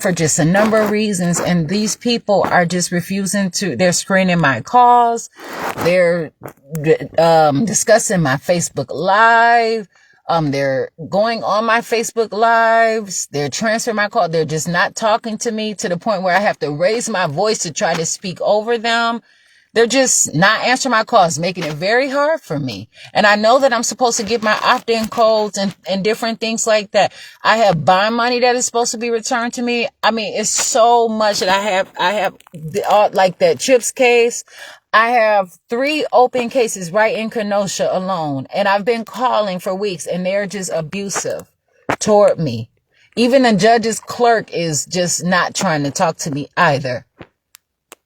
Speaker 2: for just a number of reasons. And these people are just refusing they're screening my calls. They're discussing my Facebook Live. They're going on my Facebook Lives. They're transferring my call. They're just not talking to me to the point where I have to raise my voice to try to speak over them. They're just not answering my calls, making it very hard for me. And I know that I'm supposed to get my opt-in codes and different things like that. I have bond money that is supposed to be returned to me. I mean, it's so much that I have like that CHIPS case. I have 3 open cases right in Kenosha alone, and I've been calling for weeks, and they're just abusive toward me. Even the judge's clerk is just not trying to talk to me either.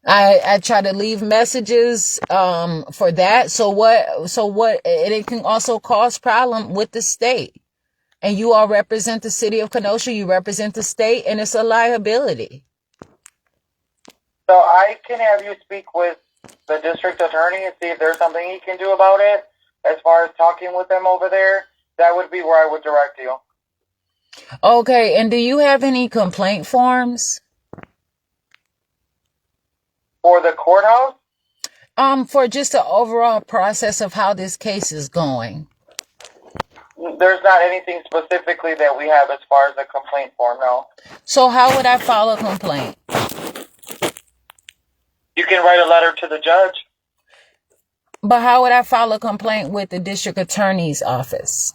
Speaker 2: I try to leave messages for that. So what? And it can also cause problem with the state. And you all represent the city of Kenosha. You represent the state, and it's a liability.
Speaker 7: So I can have you speak with the district attorney and see if there's something he can do about it. As far as talking with them over there, that would be where I would direct you.
Speaker 2: Okay, and do you have any complaint forms?
Speaker 7: For the courthouse?
Speaker 2: For just the overall process of how this case is going.
Speaker 7: There's not anything specifically that we have as far as a complaint form, no.
Speaker 2: So how would I file a complaint?
Speaker 7: You can write a letter to the judge.
Speaker 2: But how would I file a complaint with the district attorney's office?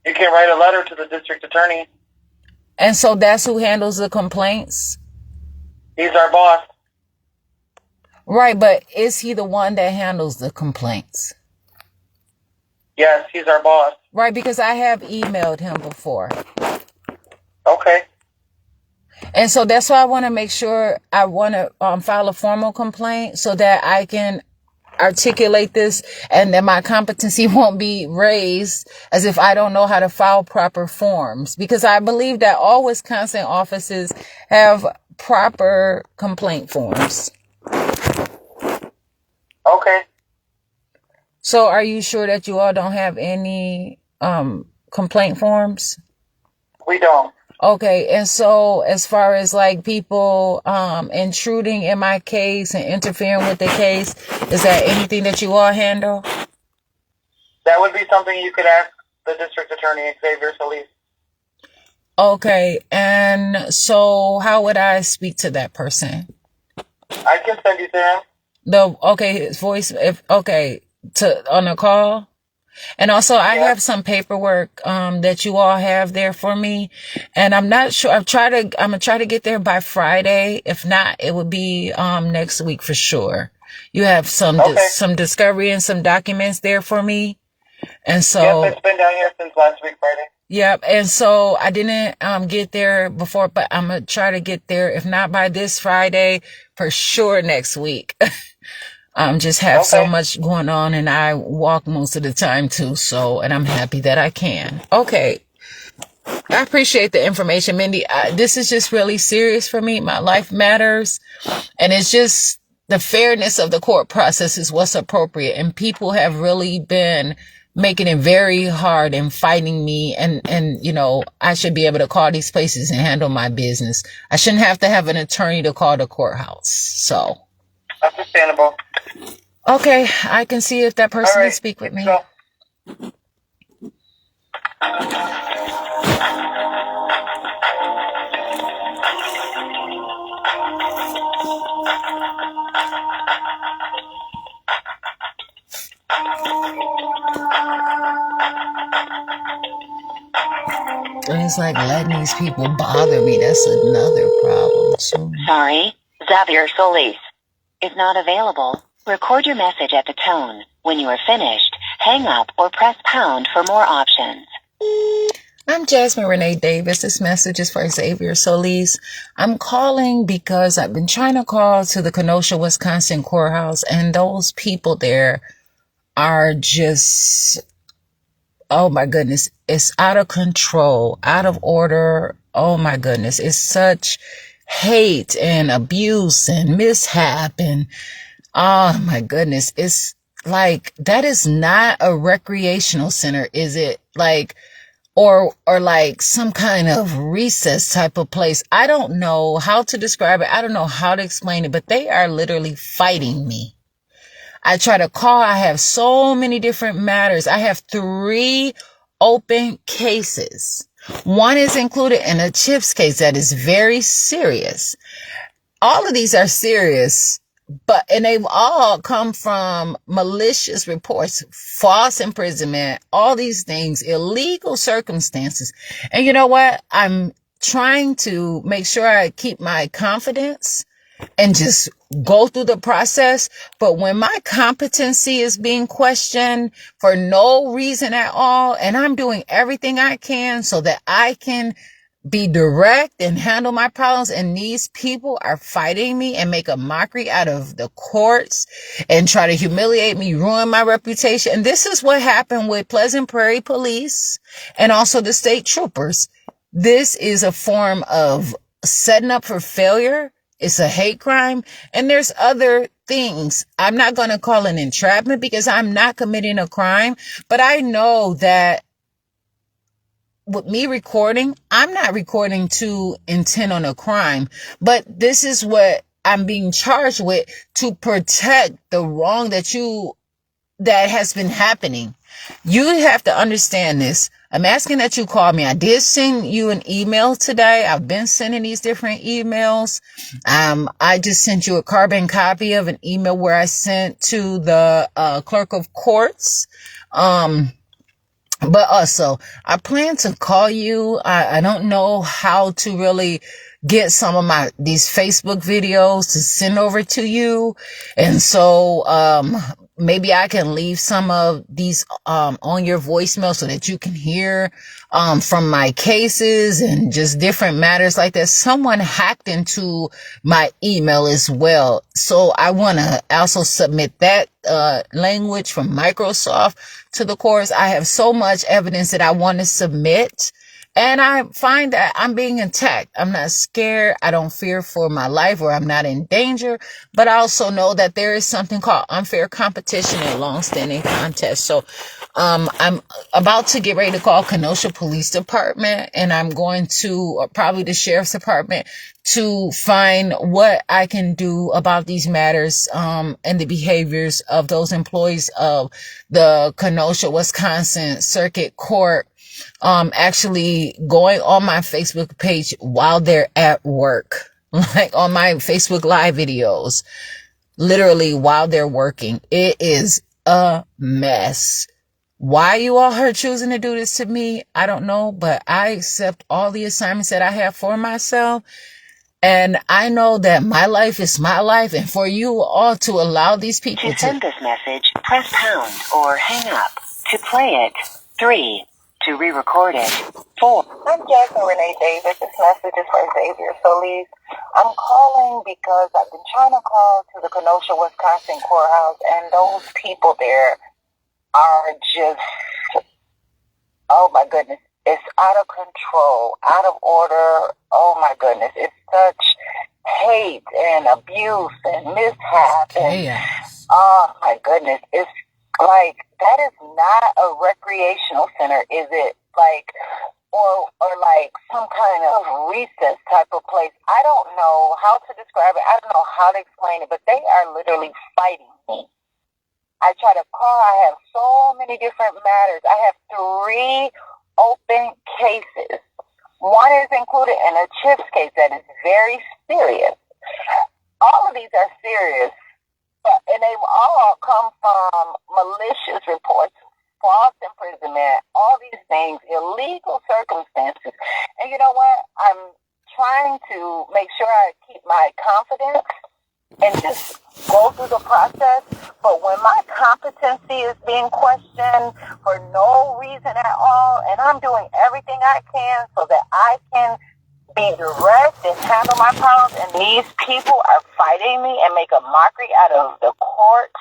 Speaker 7: You can write a letter to the district attorney.
Speaker 2: And so that's who handles the complaints?
Speaker 7: He's our boss.
Speaker 2: Right, but is he the one that handles the complaints?
Speaker 7: Yes, he's our boss.
Speaker 2: Right, because I have emailed him before.
Speaker 7: Okay.
Speaker 2: And so that's why I want to make sure I want to file a formal complaint so that I can articulate this and that my competency won't be raised as if I don't know how to file proper forms. Because I believe that all Wisconsin offices have proper complaint forms.
Speaker 7: Okay.
Speaker 2: So are you sure that you all don't have any complaint forms?
Speaker 7: We don't.
Speaker 2: Okay, and so as far as like people intruding in my case and interfering with the case, is that anything that you all handle?
Speaker 7: That would be something you could ask the district attorney, Xavier Solis.
Speaker 2: Okay. And so how would I speak to that person?
Speaker 7: I can send you to him.
Speaker 2: His voice, on a call. And also I have some paperwork, that you all have there for me. And I'm not sure. I'm gonna try to get there by Friday. If not, it would be, next week for sure. You have some discovery and some documents there for me. And so.
Speaker 7: Yes, it's been down here since last week, Friday.
Speaker 2: Yep. And so I didn't get there before, but I'm going to try to get there. If not by this Friday, for sure next week. Just have so much going on, and I walk most of the time too. So, and I'm happy that I can. Okay. I appreciate the information, Mindy. This is just really serious for me. My life matters. And it's just the fairness of the court process is what's appropriate. And people have really been making it very hard and fighting me. And, you know, I should be able to call these places and handle my business. I shouldn't have to have an attorney to call the courthouse. So.
Speaker 7: Understandable.
Speaker 2: Okay. I can see if that person can speak with me.
Speaker 7: So.
Speaker 2: And it's like letting these people bother me. That's another problem too.
Speaker 8: Sorry, Xavier Solis is not available. Record your message at the tone. When you are finished, hang up or press pound for more options.
Speaker 2: I'm Jasmine Renee Davis. This message is for Xavier Solis. I'm calling because I've been trying to call to the Kenosha, Wisconsin courthouse, and those people there are just, oh my goodness, it's out of control, out of order. Oh my goodness, it's such hate and abuse and mishap, and oh my goodness, it's like, that is not a recreational center, is it? Like, or like some kind of recess type of place. I don't know how to describe it. I don't know how to explain it, but they are literally fighting me. I try to call. I have so many different matters. I have 3 open cases. One is included in a CHIPS case that is very serious. All of these are serious, and they've all come from malicious reports, false imprisonment, all these things, illegal circumstances. And you know what? I'm trying to make sure I keep my confidence and just go through the process. But when my competency is being questioned for no reason at all, and I'm doing everything I can so that I can be direct and handle my problems, and these people are fighting me and make a mockery out of the courts and try to humiliate me, ruin my reputation. And this is what happened with Pleasant Prairie Police and also the state troopers. This is a form of setting up for failure. It's a hate crime. And there's other things. I'm not going to call it entrapment because I'm not committing a crime, but I know that with me recording, I'm not recording to intend on a crime, but this is what I'm being charged with, to protect the wrong that has been happening. You have to understand this. I'm asking that you call me. I did send you an email today. I've been sending these different emails. I just sent you a carbon copy of an email where I sent to the clerk of courts. But also, I plan to call you. I don't know how to really get some of these Facebook videos to send over to you. And so, maybe I can leave some of these, on your voicemail so that you can hear, from my cases and just different matters like that. Someone hacked into my email as well. So I want to also submit that, language from Microsoft to the courts. I have so much evidence that I want to submit, and I find that I'm being attacked. I'm not scared. I don't fear for my life, or I'm not in danger, but I also know that there is something called unfair competition and long-standing contest. So, I'm about to get ready to call Kenosha Police Department, and I'm going to probably the Sheriff's Department to find what I can do about these matters, and the behaviors of those employees of the Kenosha, Wisconsin Circuit Court. actually going on my Facebook page while they're at work, like on my Facebook Live videos, literally while they're working. It is a mess. Why you all are choosing to do this to me, I don't know, but I accept all the assignments that I have for myself. And I know that my life is my life, and for you all to allow these people
Speaker 8: To send this message, press pound or hang up. To play it, 3. To re-record it, 4.
Speaker 7: I'm Jasmine Renee Davis. This message is for Xavier Solis. I'm calling because I've been trying to call to the Kenosha, Wisconsin courthouse, and those people there are just, oh my goodness, it's out of control, out of order. Oh my goodness, it's such hate and abuse and mishap. And, oh my goodness, it's like, that is not a recreational center, is it? Like, or like some kind of recess type of place. I don't know how to describe it. I don't know how to explain it, but they are literally fighting me. I try to call. I have so many different matters. I have 3 open cases. One is included in a CHIPS case that is very serious. All of these are serious, and they all come from malicious reports, false imprisonment, all these things, illegal circumstances. And you know what? I'm trying to make sure I keep my confidence and just go through the process. But when my competency is being questioned for no reason at all, and I'm doing everything I can so that I can be direct and handle my problems, and these people are fighting me and make a mockery out of the courts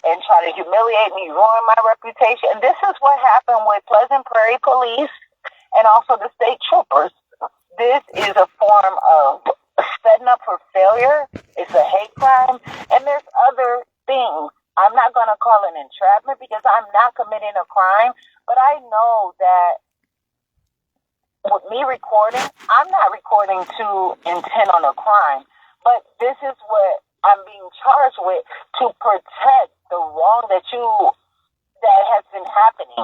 Speaker 7: and try to humiliate me, ruin my reputation. And this is what happened with Pleasant Prairie Police and also the state troopers. This is a form of setting up for failure. It's a hate crime, and there's other things. I'm not going to call it entrapment because I'm not committing a crime, but I know that with me recording, I'm not recording to intend on a crime, but this is what I'm being charged with, to protect the wrong that has been happening.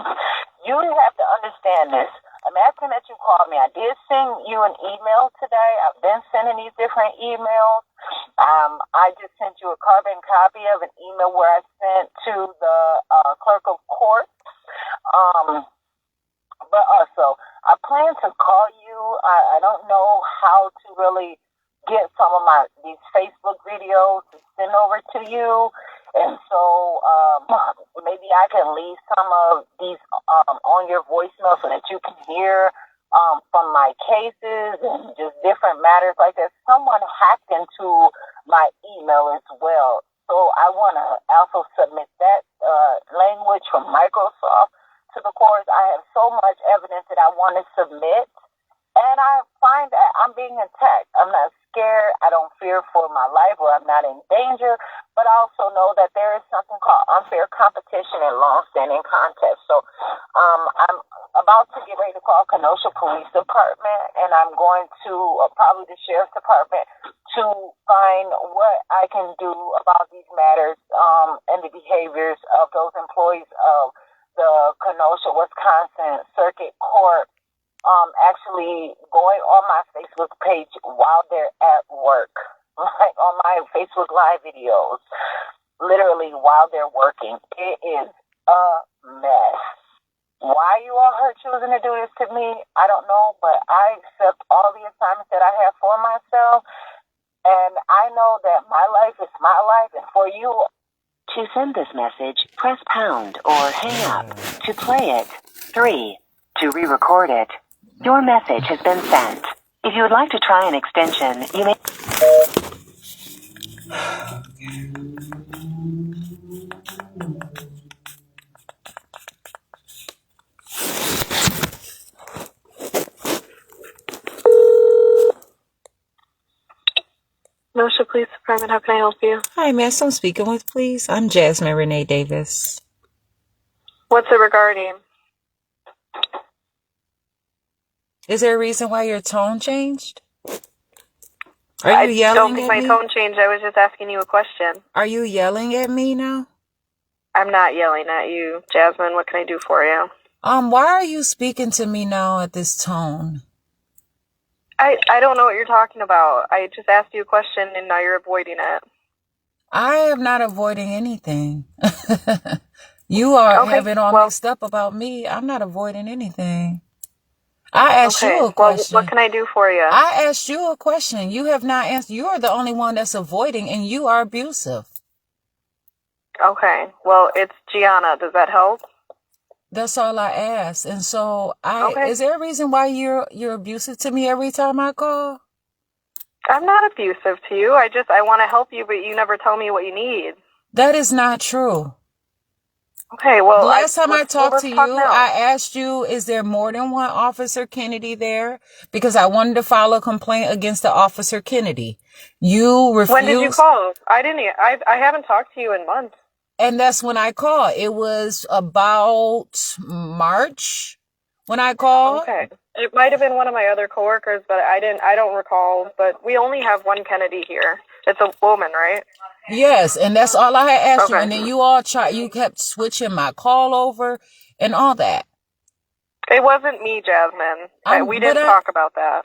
Speaker 7: You have to understand this. I'm asking that you call me. I did send you an email today. I've been sending these different emails. I just sent you a carbon copy of an email where I sent to the clerk of court. But also, I plan to call you. I don't know how to really get some of these Facebook videos to send over to you. And so maybe I can leave some of these on your voicemail so that you can hear from my cases and just different matters like that. Someone hacked into my email as well. So I want to also submit that language from Microsoft to the courts. I have so much evidence that I want to submit, and I find that I'm being attacked. I'm not scared. I don't fear for my life, or I'm not in danger, but I also know that there is something called unfair competition and long-standing contest. So I'm about to get ready to call Kenosha Police Department, and I'm going to probably the Sheriff's Department to find what I can do about these matters and the behaviors of those employees of the Kenosha, Wisconsin Circuit Court actually going on my Facebook page while they're at work, like on my Facebook Live videos, literally while they're working. It is a mess. Why you all are choosing to do this to me, I don't know, but I accept all the assignments that I have for myself, and I know that my life is my life, and for you.
Speaker 8: To send this message, press pound or hang up. To play it, 3. To re-record it, your message has been sent. If you would like to try an extension, you may...
Speaker 9: Kenosha Police Department, how can I help you?
Speaker 2: Hi, miss. I'm speaking with, please. I'm Jasmine Renee Davis.
Speaker 9: What's it regarding?
Speaker 2: Is there a reason why your tone changed? Are you yelling at me?
Speaker 9: I don't think my tone changed. I was just asking you a question.
Speaker 2: Are you yelling at me now?
Speaker 9: I'm not yelling at you, Jasmine. What can I do for you?
Speaker 2: Why are you speaking to me now at this tone?
Speaker 9: I don't know what you're talking about. I just asked you a question and now you're avoiding it.
Speaker 2: I am not avoiding anything. You are having it all mixed up about me. I'm not avoiding anything. I asked you a question.
Speaker 9: Well, what can I do for you?
Speaker 2: I asked you a question. You have not answered. You are the only one that's avoiding, and you are abusive.
Speaker 9: Okay. Well, it's Gianna. Does that help?
Speaker 2: That's all I asked. And so is there a reason why you're abusive to me every time I call?
Speaker 9: I'm not abusive to you. I want to help you, but you never tell me what you need.
Speaker 2: That is not true.
Speaker 9: Okay, well,
Speaker 2: the last time I talked to you,
Speaker 9: now.
Speaker 2: I asked you, is there more than one Officer Kennedy there? Because I wanted to file a complaint against the Officer Kennedy. You refused.
Speaker 9: When did you call? I haven't talked to you in months.
Speaker 2: And that's when I called. It was about March when I called.
Speaker 9: Okay. It might have been one of my other coworkers, but I don't recall. But we only have one Kennedy here. It's a woman, right?
Speaker 2: Yes, and that's all I had asked you. And then you kept switching my call over and all that.
Speaker 9: It wasn't me, Jasmine. We didn't talk about that.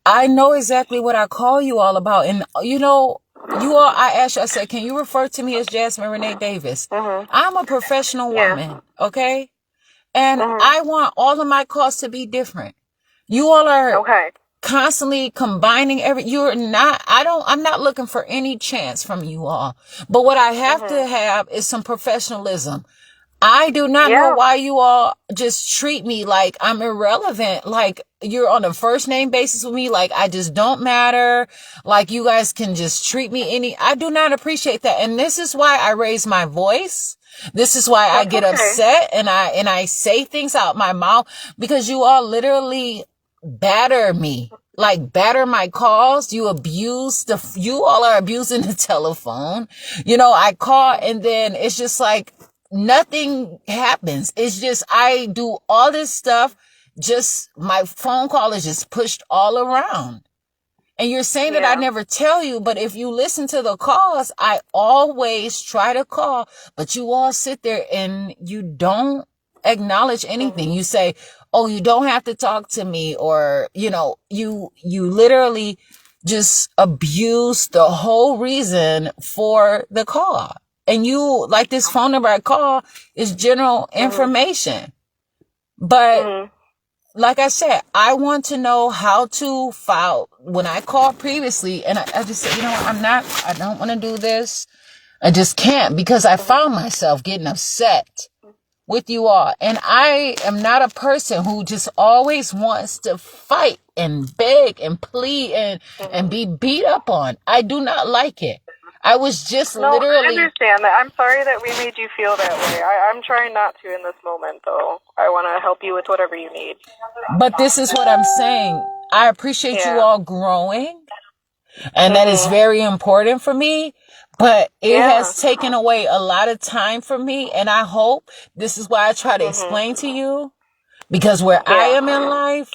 Speaker 2: I know exactly what I call you all about. And, I asked you, I said, can you refer to me as Jasmine Renee Davis?
Speaker 9: Mm-hmm.
Speaker 2: I'm a professional woman, okay? And I want all of my calls to be different. You all are constantly combining I'm not looking for any chance from you all. But what I have to have is some professionalism. I do not know why you all just treat me like I'm irrelevant. Like you're on a first name basis with me. Like I just don't matter. Like you guys can just treat me I do not appreciate that. And this is why I raise my voice. This is why I get upset and I say things out my mouth because you all literally batter me, like batter my calls. You all are abusing the telephone. I call and then it's just like nothing happens. It's just, I do all this stuff. Just my phone call is just pushed all around. And you're saying that I never tell you, but if you listen to the calls, I always try to call, but you all sit there and you don't acknowledge anything. You say, oh, you don't have to talk to me. Or, you literally just abuse the whole reason for the call. And like this phone number I call is general information. But like I said, I want to know how to file. When I called previously and I just said, I don't want to do this. I just can't because I found myself getting upset with you all. And I am not a person who just always wants to fight and beg and plead and be beat up on. I do not like it. I was just literally...
Speaker 9: I understand that. I'm sorry that we made you feel that way. I'm trying not to in this moment, though. I want to help you with whatever you need.
Speaker 2: But this is what I'm saying. I appreciate you all growing, and that is very important for me, but it has taken away a lot of time from me, and I hope this is why I try to explain to you, because where I am in life,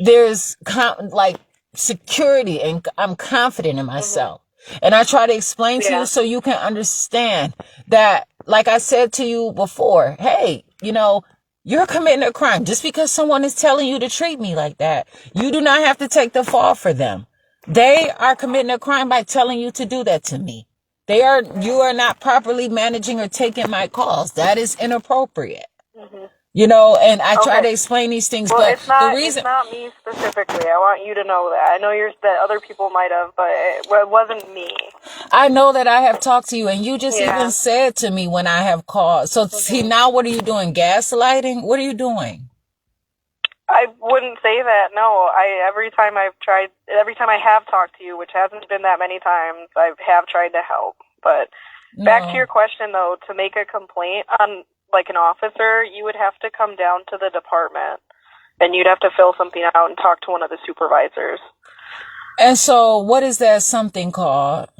Speaker 2: there's security, and I'm confident in myself. And I try to explain to you so you can understand that, like I said to you before, hey, you're committing a crime. Just because someone is telling you to treat me like that, you do not have to take the fall for them. They are committing a crime by telling you to do that to me. You are not properly managing or taking my calls. That is inappropriate. And I try to explain these things, but
Speaker 9: it's not me specifically. I want you to know that. I know that other people might have, but it wasn't me.
Speaker 2: I know that I have talked to you, and you just even said to me when I have called. So see, now what are you doing? Gaslighting? What are you doing?
Speaker 9: I wouldn't say that. No, every time I have talked to you, which hasn't been that many times, I have tried to help. But back to your question, though, to make a complaint on like an officer, you would have to come down to the department and you'd have to fill something out and talk to one of the supervisors.
Speaker 2: And so what is that something called?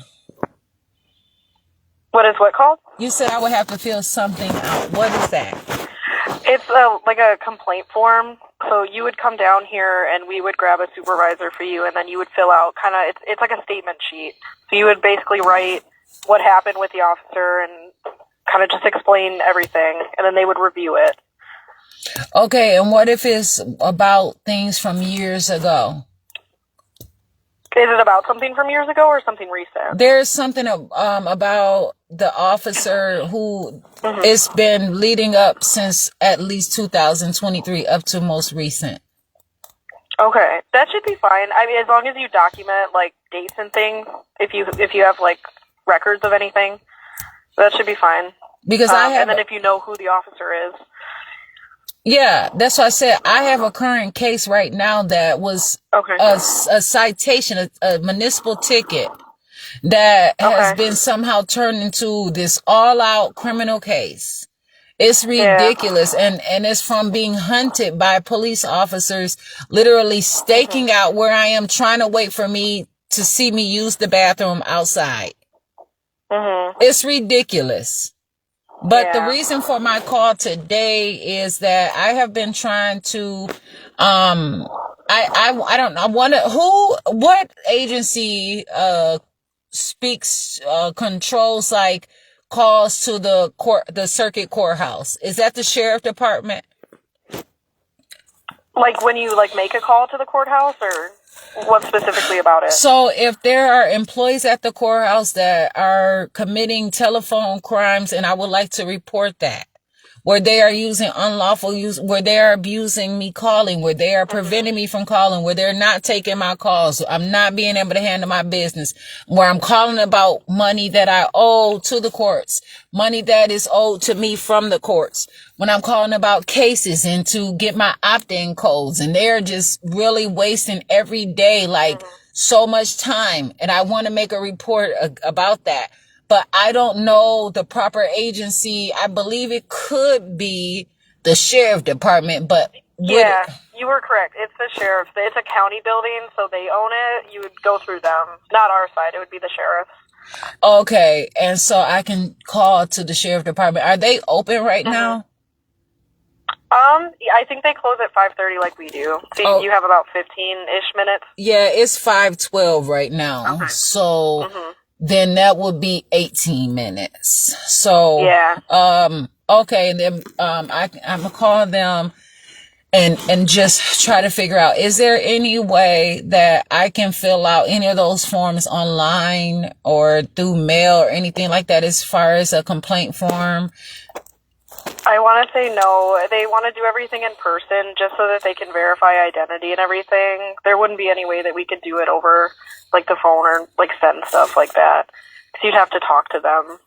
Speaker 9: What is what called?
Speaker 2: You said I would have to fill something out. What is that?
Speaker 9: It's like a complaint form. So you would come down here and we would grab a supervisor for you and then you would fill out it's like a statement sheet. So you would basically write what happened with the officer and kind of just explain everything, and then they would review it.
Speaker 2: Okay, and what if it's about things from years ago?
Speaker 9: Is it about something from years ago or something recent?
Speaker 2: There's something about the officer who it's been leading up since at least 2023 up to most recent.
Speaker 9: Okay, that should be fine. I mean, as long as you document like dates and things, if you have like records of anything, that should be fine.
Speaker 2: Because I have,
Speaker 9: and then if you know who the officer is.
Speaker 2: Yeah, that's why I said I have a current case right now that was a citation, a municipal ticket that has been somehow turned into this all-out criminal case. It's ridiculous, and it's from being hunted by police officers, literally staking out where I am, trying to wait for me to see me use the bathroom outside. It's ridiculous. But the reason for my call today is that I have been trying to, I don't know, what agency, controls like calls to the circuit courthouse? Is that the sheriff department?
Speaker 9: Like when you like make a call to the courthouse, or what specifically about it?
Speaker 2: So if there are employees at the courthouse that are committing telephone crimes, and I would like to report that, where they are using unlawful use, where they are abusing me calling, where they are preventing me from calling, where they're not taking my calls, I'm not being able to handle my business, where I'm calling about money that I owe to the courts, money that is owed to me from the courts, when I'm calling about cases and to get my opt-in codes, and they're just really wasting every day, like so much time. And I want to make a report about that. But I don't know the proper agency. I believe it could be the sheriff department, but
Speaker 9: yeah, you were correct. It's the sheriff. It's a county building, so they own it. You would go through them. Not our side. It would be the sheriff.
Speaker 2: Okay, and so I can call to the sheriff department. Are they open right now?
Speaker 9: I think they close at 5:30 like we do. So you have about 15-ish minutes.
Speaker 2: Yeah, it's 5:12 right now. Okay. So then that would be 18 minutes. So okay, and then I'm gonna call them and just try to figure out, is there any way that I can fill out any of those forms online or through mail or anything like that as far as a complaint form?
Speaker 9: I want to say no. They want to do everything in person just so that they can verify identity and everything. There wouldn't be any way that we could do it over like the phone or like send stuff like that. So you'd have to talk to them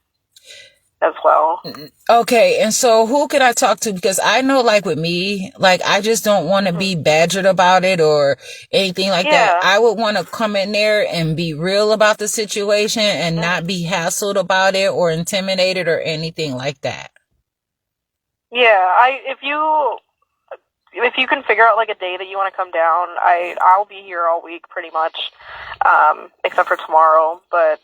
Speaker 9: as well.
Speaker 2: Okay, and so who can I talk to? Because I know, like with me, like I just don't want to be badgered about it or anything like that. I would want to come in there and be real about the situation and not be hassled about it or intimidated or anything like that.
Speaker 9: Yeah, if you can figure out like a day that you want to come down, I'll be here all week pretty much, except for tomorrow. But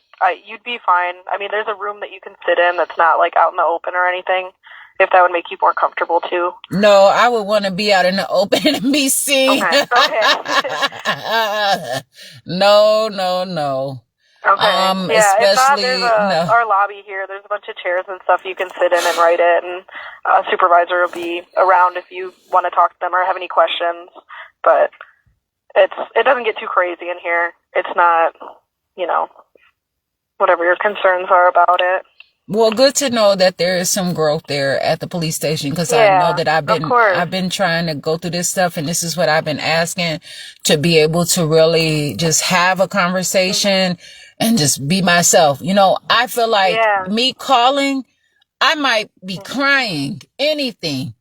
Speaker 9: you'd be fine. I mean, there's a room that you can sit in that's not like out in the open or anything, if that would make you more comfortable too. No,
Speaker 2: I would want to be out in the open and be seen.
Speaker 9: Okay.
Speaker 2: No.
Speaker 9: Okay. Especially if not, there's our lobby here. There's a bunch of chairs and stuff you can sit in and write it, and a supervisor will be around if you want to talk to them or have any questions. But it doesn't get too crazy in here. It's not, whatever your concerns are about it.
Speaker 2: Well, good to know that there is some growth there at the police station, because I know that I've been trying to go through this stuff, and this is what I've been asking, to be able to really just have a conversation and just be myself. I feel like me calling, I might be crying, anything.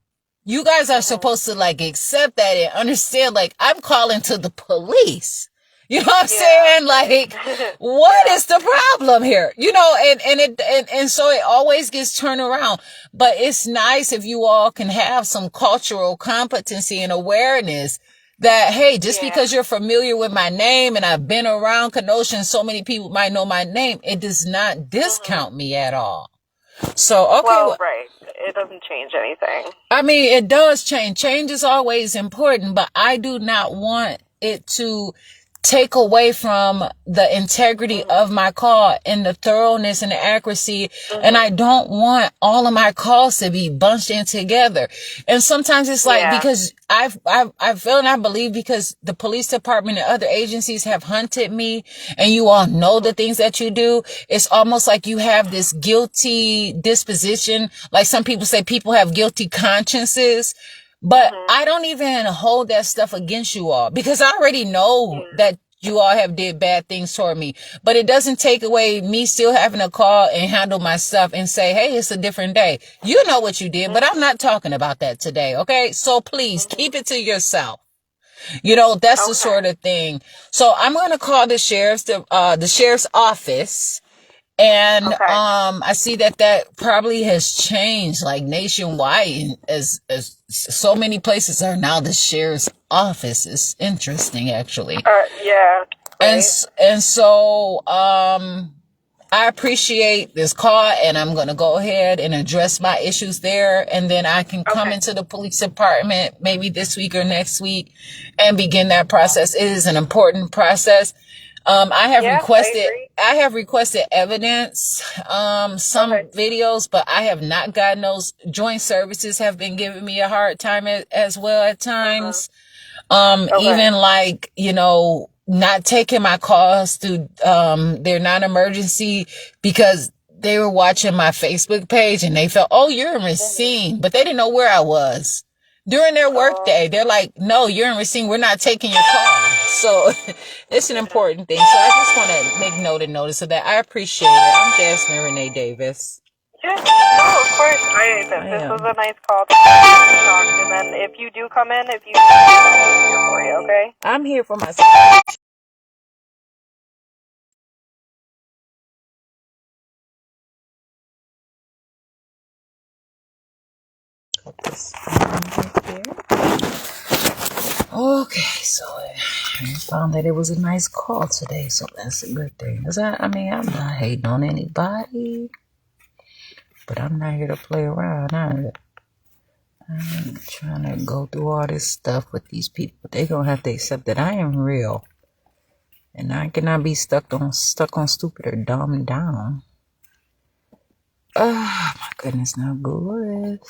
Speaker 2: You guys are supposed to like accept that and understand, like, I'm calling to the police. You know what I'm saying? Like, what is the problem here? And so it always gets turned around. But it's nice if you all can have some cultural competency and awareness that, hey, just because you're familiar with my name and I've been around Kenosha and so many people might know my name, it does not discount me at all. So, okay.
Speaker 9: Well, right. It doesn't change anything.
Speaker 2: I mean, it does change. Change is always important, but I do not want it to take away from the integrity of my call and the thoroughness and the accuracy. And I don't want all of my calls to be bunched in together. And sometimes it's like, because I feel and I believe because the police department and other agencies have hunted me and you all know the things that you do. It's almost like you have this guilty disposition. Like some people say people have guilty consciences. But I don't even hold that stuff against you all because I already know that you all have did bad things toward me. But it doesn't take away me still having to call and handle my stuff and say, hey, it's a different day. You know what you did, but I'm not talking about that today. Okay. So please keep it to yourself. You know, that's the sort of thing. So I'm going to call the sheriff's office. And I see that probably has changed like nationwide as so many places are now the sheriff's office. Is interesting actually.
Speaker 9: Yeah. Right.
Speaker 2: And so I appreciate this call and I'm going to go ahead and address my issues there. And then I can come into the police department maybe this week or next week and begin that process. It is an important process. I have requested evidence, some videos, but I have not gotten those. Joint services have been giving me a hard time as well at times. Even like, you know, not taking my calls through, their non-emergency because they were watching my Facebook page and they felt, oh, you're in Racine, but they didn't know where I was. During their workday, they're like, no, you're in Racine. We're not taking your call. So it's an important thing. So I just want to make notice of that. I appreciate it. I'm Jasmine Renee Davis.
Speaker 9: Yeah, no, of course. This was a nice call to talk. And then if you do come in, if you I'm here for you, okay?
Speaker 2: I'm here for myself. Okay, so I found that it was a nice call today, so that's a good thing. I'm not hating on anybody, but I'm not here to play around either. I'm trying to go through all this stuff with these people. They're gonna have to accept that I am real, and I cannot be stuck on stupid or dumb and down. Oh my goodness, now good.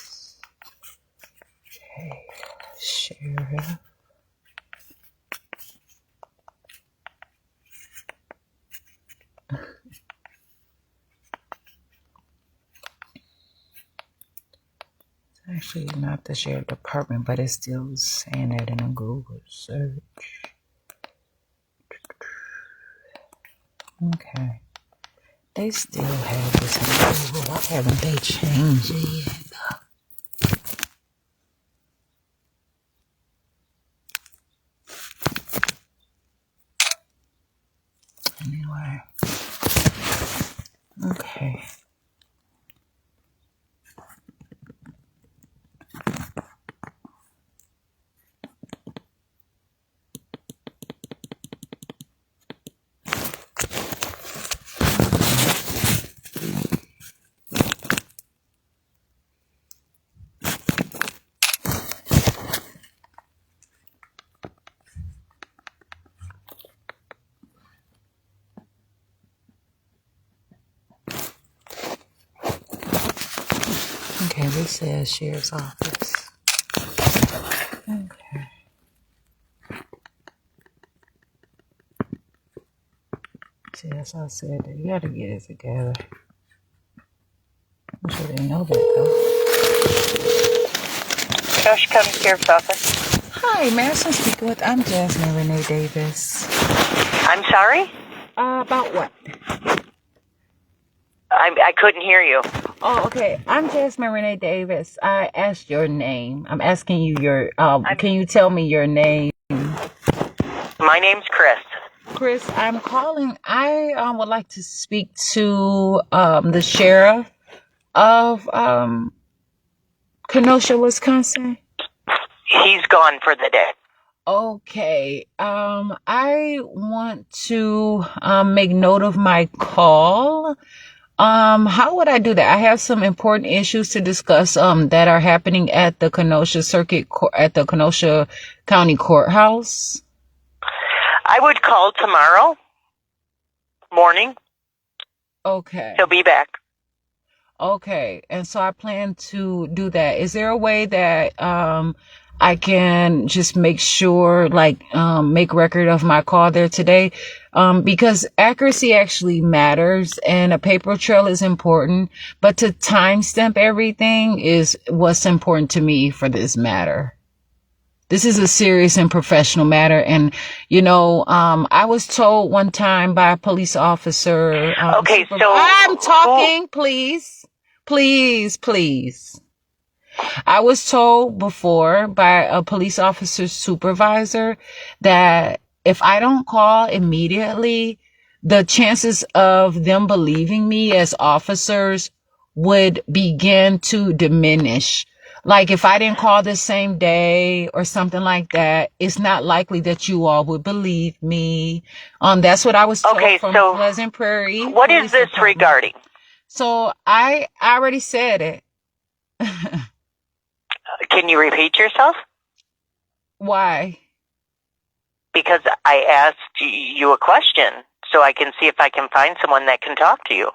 Speaker 2: Okay, sheriff. Actually, not the sheriff department, but it's still saying that in a Google search. Okay. They still have this in Google. Why haven't they changed it yet? Anyway. Okay. Okay, this says sheriff's office. Okay. See, that's how I said that. You gotta get it together. I'm sure they know that though.
Speaker 4: Kenosha County Sheriff's Office.
Speaker 2: Hi, Madison speaking with. I'm Jasmine Renee Davis.
Speaker 8: I'm sorry?
Speaker 2: About what?
Speaker 8: I couldn't hear you.
Speaker 2: Oh, okay. I'm Jasmine Renee Davis. I asked your name. I'm asking you your, can you tell me your name?
Speaker 8: My name's Chris.
Speaker 2: Chris, I'm calling. I would like to speak to the sheriff of Kenosha, Wisconsin.
Speaker 8: He's gone for the day.
Speaker 2: Okay. I want to make note of my call. How would I do that? I have some important issues to discuss that are happening at the Kenosha Circuit Court, at the Kenosha County Courthouse.
Speaker 10: I would call tomorrow morning.
Speaker 2: Okay.
Speaker 10: He'll be back.
Speaker 2: Okay. And so I plan to do that. Is there a way that I can just make sure, like, make record of my call there today? Because accuracy actually matters and a paper trail is important, but to timestamp everything is what's important to me for this matter. This is a serious and professional matter. And, you know, I was told one time by a police officer.
Speaker 10: Okay, so
Speaker 2: I'm talking, please. I was told before by a police officer's supervisor that if I don't call immediately, the chances of them believing me as officers would begin to diminish. Like if I didn't call the same day or something like that, it's not likely that you all would believe me. That's what I was told from Pleasant Prairie.
Speaker 10: What is this regarding?
Speaker 2: So I already said it.
Speaker 10: Can you repeat yourself?
Speaker 2: Why?
Speaker 10: Because I asked you a question so I can see if I can find someone that can talk to you.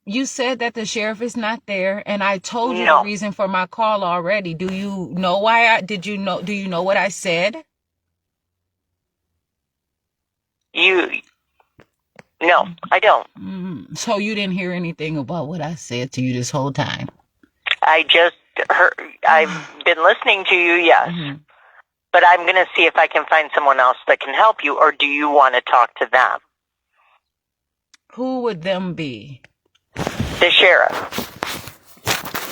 Speaker 2: You said that the sheriff is not there, and I told you the reason for my call already. Do you know why do you know what I said?
Speaker 10: No, I don't.
Speaker 2: So you didn't hear anything about what I said to you this whole time?
Speaker 10: I just heard, I've been listening to you, yes. Mm-hmm. But I'm going to see if I can find someone else that can help you, or do you want to talk to them?
Speaker 2: Who would them be?
Speaker 10: The sheriff.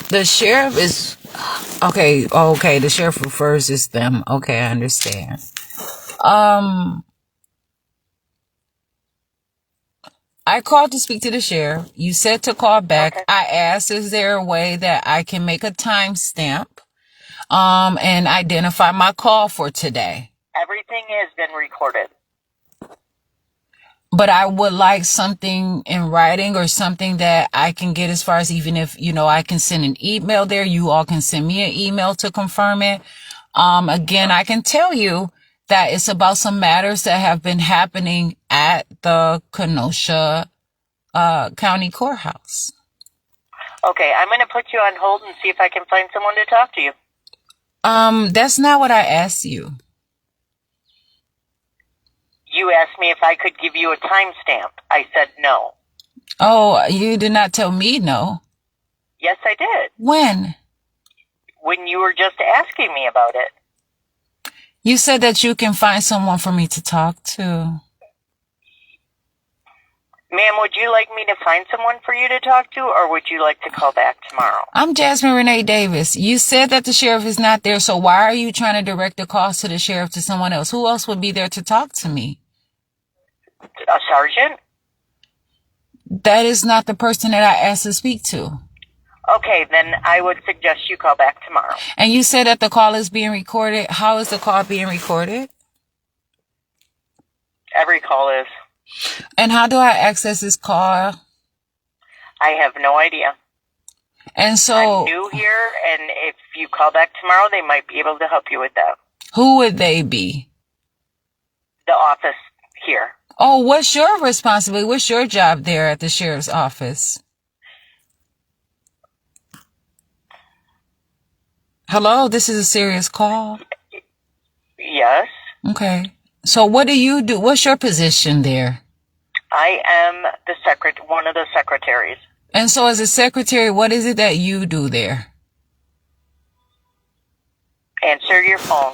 Speaker 2: The sheriff is... Okay, the sheriff refers as them. Okay, I understand. I called to speak to the sheriff. You said to call back. Okay. I asked, is there a way that I can make a timestamp and identify my call for today?
Speaker 10: Everything has been recorded.
Speaker 2: But I would like something in writing or something that I can get as far as even if, you know, I can send an email there. You all can send me an email to confirm it. Again, I can tell you that it's about some matters that have been happening at the Kenosha County Courthouse.
Speaker 10: Okay, I'm going to put you on hold and see if I can find someone to talk to you.
Speaker 2: That's not what I asked you.
Speaker 10: You asked me if I could give you a timestamp. I said no.
Speaker 2: Oh, you did not tell me no.
Speaker 10: Yes, I did.
Speaker 2: When?
Speaker 10: When you were just asking me about it.
Speaker 2: You said that you can find someone for me to talk to.
Speaker 10: Ma'am, would you like me to find someone for you to talk to, or would you like to call back tomorrow?
Speaker 2: I'm Jasmine Renee Davis. You said that the sheriff is not there, so why are you trying to direct the calls to the sheriff to someone else? Who else would be there to talk to me?
Speaker 10: A sergeant?
Speaker 2: That is not the person that I asked to speak to.
Speaker 10: Okay, then I would suggest you call back tomorrow.
Speaker 2: And you said that the call is being recorded. How is the call being recorded?
Speaker 10: Every call is.
Speaker 2: And how do I access this call?
Speaker 10: I have no idea.
Speaker 2: And so...
Speaker 10: I'm new here, and if you call back tomorrow, they might be able to help you with that.
Speaker 2: Who would they be?
Speaker 10: The office here.
Speaker 2: Oh, what's your responsibility? What's your job there at the sheriff's office? Hello, this is a serious call.
Speaker 10: Yes.
Speaker 2: Okay. So what do you do? What's your position there?
Speaker 10: I am one of the secretaries.
Speaker 2: And so as a secretary, what is it that you do there?
Speaker 10: Answer your phone.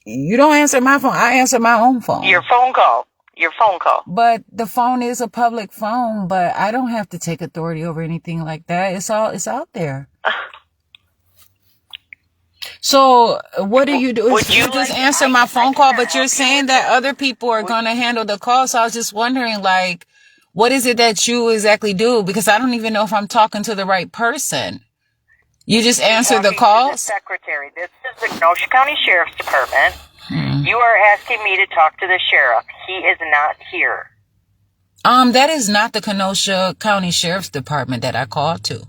Speaker 2: You don't answer my phone. I answer my own phone.
Speaker 10: Your phone call. Your phone call.
Speaker 2: But the phone is a public phone, but I don't have to take authority over anything like that. It's out there. So what do you do? You just answer my phone call, but you're saying that other people are going to handle the call. So I was just wondering, like, what is it that you exactly do? Because I don't even know if I'm talking to the right person. You just answer the calls?
Speaker 10: The secretary. This is the Kenosha County Sheriff's Department. You are asking me to talk to the sheriff. He is not here.
Speaker 2: That is not the Kenosha County Sheriff's Department that I called to.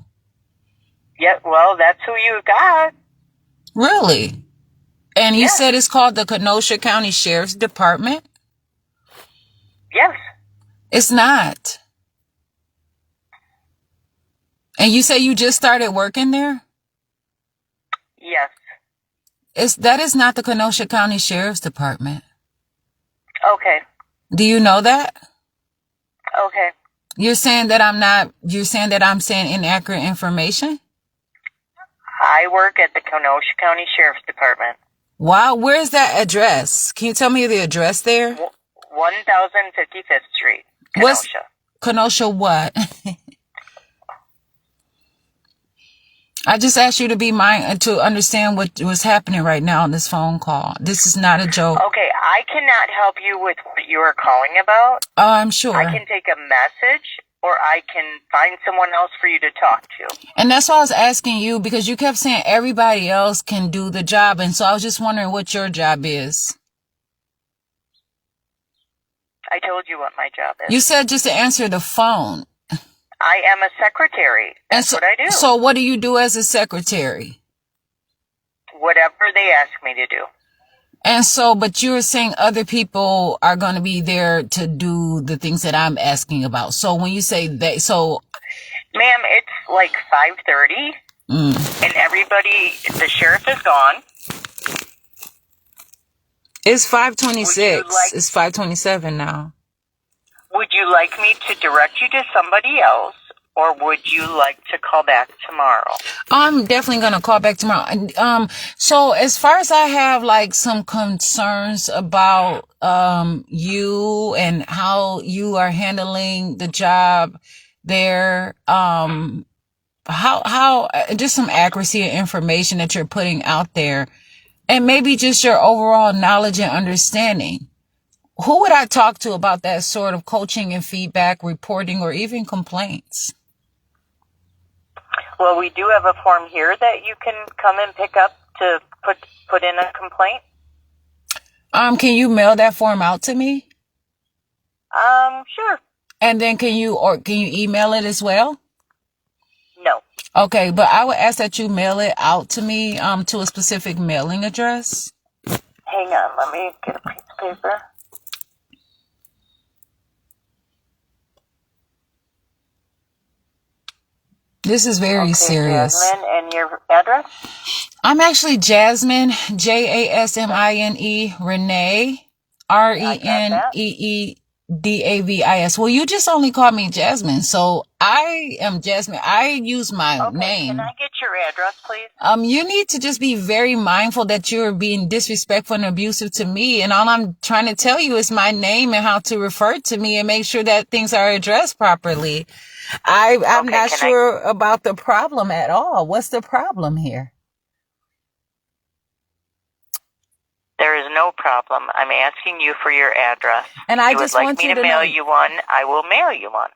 Speaker 10: Yeah, well, that's who you got.
Speaker 2: Really? And you said it's called the Kenosha County Sheriff's Department?
Speaker 10: Yes.
Speaker 2: It's not. And you say you just started working there?
Speaker 10: Yes.
Speaker 2: That is not the Kenosha County Sheriff's Department.
Speaker 10: Okay.
Speaker 2: Do you know that?
Speaker 10: Okay.
Speaker 2: You're saying that I'm saying inaccurate information?
Speaker 10: I work at the Kenosha County Sheriff's Department.
Speaker 2: Wow, where's that address? Can you tell me the address there?
Speaker 10: 1055th Street, Kenosha.
Speaker 2: Kenosha what? I just asked you to be to understand what was happening right now on this phone call. This is not a joke.
Speaker 10: Okay, I cannot help you with what you are calling about.
Speaker 2: Oh, I'm sure.
Speaker 10: I can take a message, or I can find someone else for you to talk to.
Speaker 2: And that's why I was asking you, because you kept saying everybody else can do the job. And so I was just wondering what your job is.
Speaker 10: I told you what my job is.
Speaker 2: You said just to answer the phone.
Speaker 10: I am a secretary. That's what I do.
Speaker 2: So what do you do as a secretary?
Speaker 10: Whatever they ask me to do.
Speaker 2: And so, but you're saying other people are going to be there to do the things that I'm asking about. So when you say they,
Speaker 10: Ma'am, it's like 5:30 and everybody, the sheriff is gone.
Speaker 2: It's 5:26. It's 5:27 now.
Speaker 10: Would you like me to direct you to somebody else, or would you like to call back tomorrow?
Speaker 2: I'm definitely going to call back tomorrow. So as far as I have like some concerns about, you and how you are handling the job there, how just some accuracy and information that you're putting out there, and maybe just your overall knowledge and understanding. Who would I talk to about that sort of coaching and feedback, reporting, or even complaints?
Speaker 10: Well, we do have a form here that you can come and pick up to put in a complaint.
Speaker 2: Can you mail that form out to me?
Speaker 10: Sure.
Speaker 2: And then can you email it as well?
Speaker 10: No.
Speaker 2: Okay, but I would ask that you mail it out to me, to a specific mailing address.
Speaker 10: Hang on, let me get a piece of paper.
Speaker 2: This is very serious.
Speaker 10: Jasmine, and your address?
Speaker 2: I'm actually Jasmine, Jasmine, Renee, Reneedavis. Well, you just only called me Jasmine, so I am Jasmine. I use my name.
Speaker 10: Can I get your address, please?
Speaker 2: You need to just be very mindful that you're being disrespectful and abusive to me, and all I'm trying to tell you is my name and how to refer to me and make sure that things are addressed properly. I'm not sure about the problem at all. What's the problem here?
Speaker 10: There is no problem. I'm asking you for your address.
Speaker 2: And I just want you to
Speaker 10: mail you one. I will mail you one.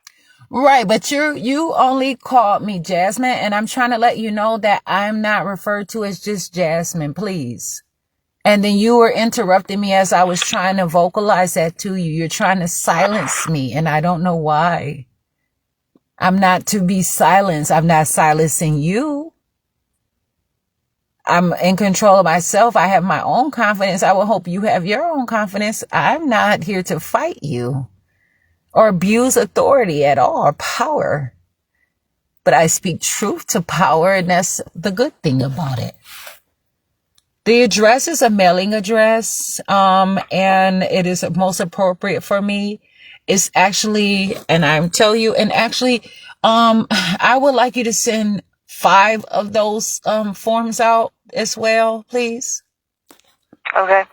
Speaker 2: Right, but you only called me Jasmine, and I'm trying to let you know that I'm not referred to as just Jasmine, please. And then you were interrupting me as I was trying to vocalize that to you. You're trying to silence me, and I don't know why. I'm not to be silenced. I'm not silencing you. I'm in control of myself. I have my own confidence. I will hope you have your own confidence. I'm not here to fight you or abuse authority at all, or power. But I speak truth to power, and that's the good thing about it. The address is a mailing address, and it is most appropriate for me. It's actually, and I'm telling you, and actually, I would like you to send 5 of those forms out as well, please.
Speaker 10: Okay.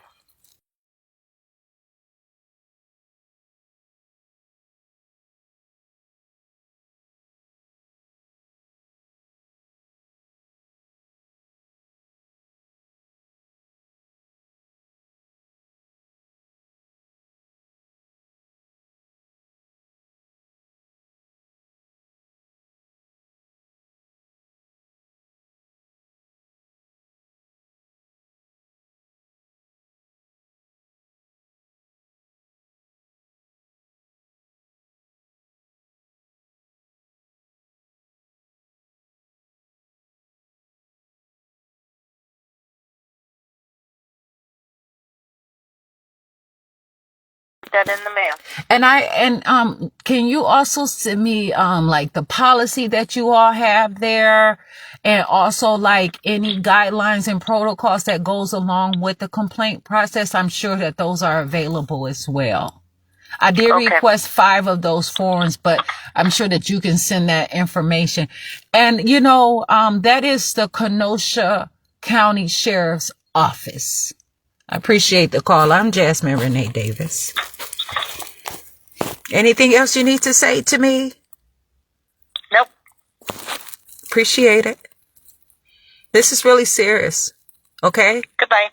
Speaker 10: that in the mail.
Speaker 2: And can you also send me like the policy that you all have there, and also like any guidelines and protocols that goes along with the complaint process? I'm sure that those are available as well. I did request 5 of those forms, but I'm sure that you can send that information. And you know, that is the Kenosha County Sheriff's Office. I appreciate the call. I'm Jasmine Renee Davis. Anything else you need to say to me?
Speaker 10: Nope.
Speaker 2: Appreciate it. This is really serious. Okay?
Speaker 10: Goodbye.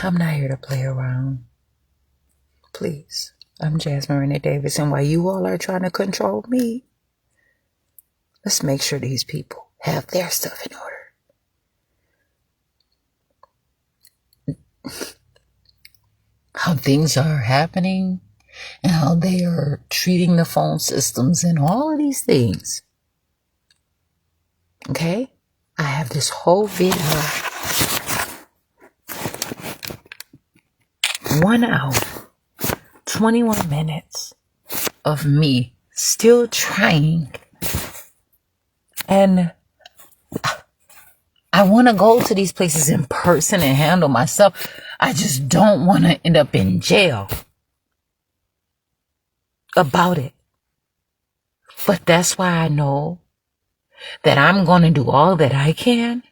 Speaker 2: I'm not here to play around. Please. I'm Jasmine Renee Davis, and while you all are trying to control me, let's make sure these people have their stuff in order. How things are happening and how they are treating the phone systems and all of these things. Okay? I have this whole video. 1 hour, 21 minutes of me still trying. And I want to go to these places in person and handle myself. I just don't want to end up in jail about it. But that's why I know that I'm going to do all that I can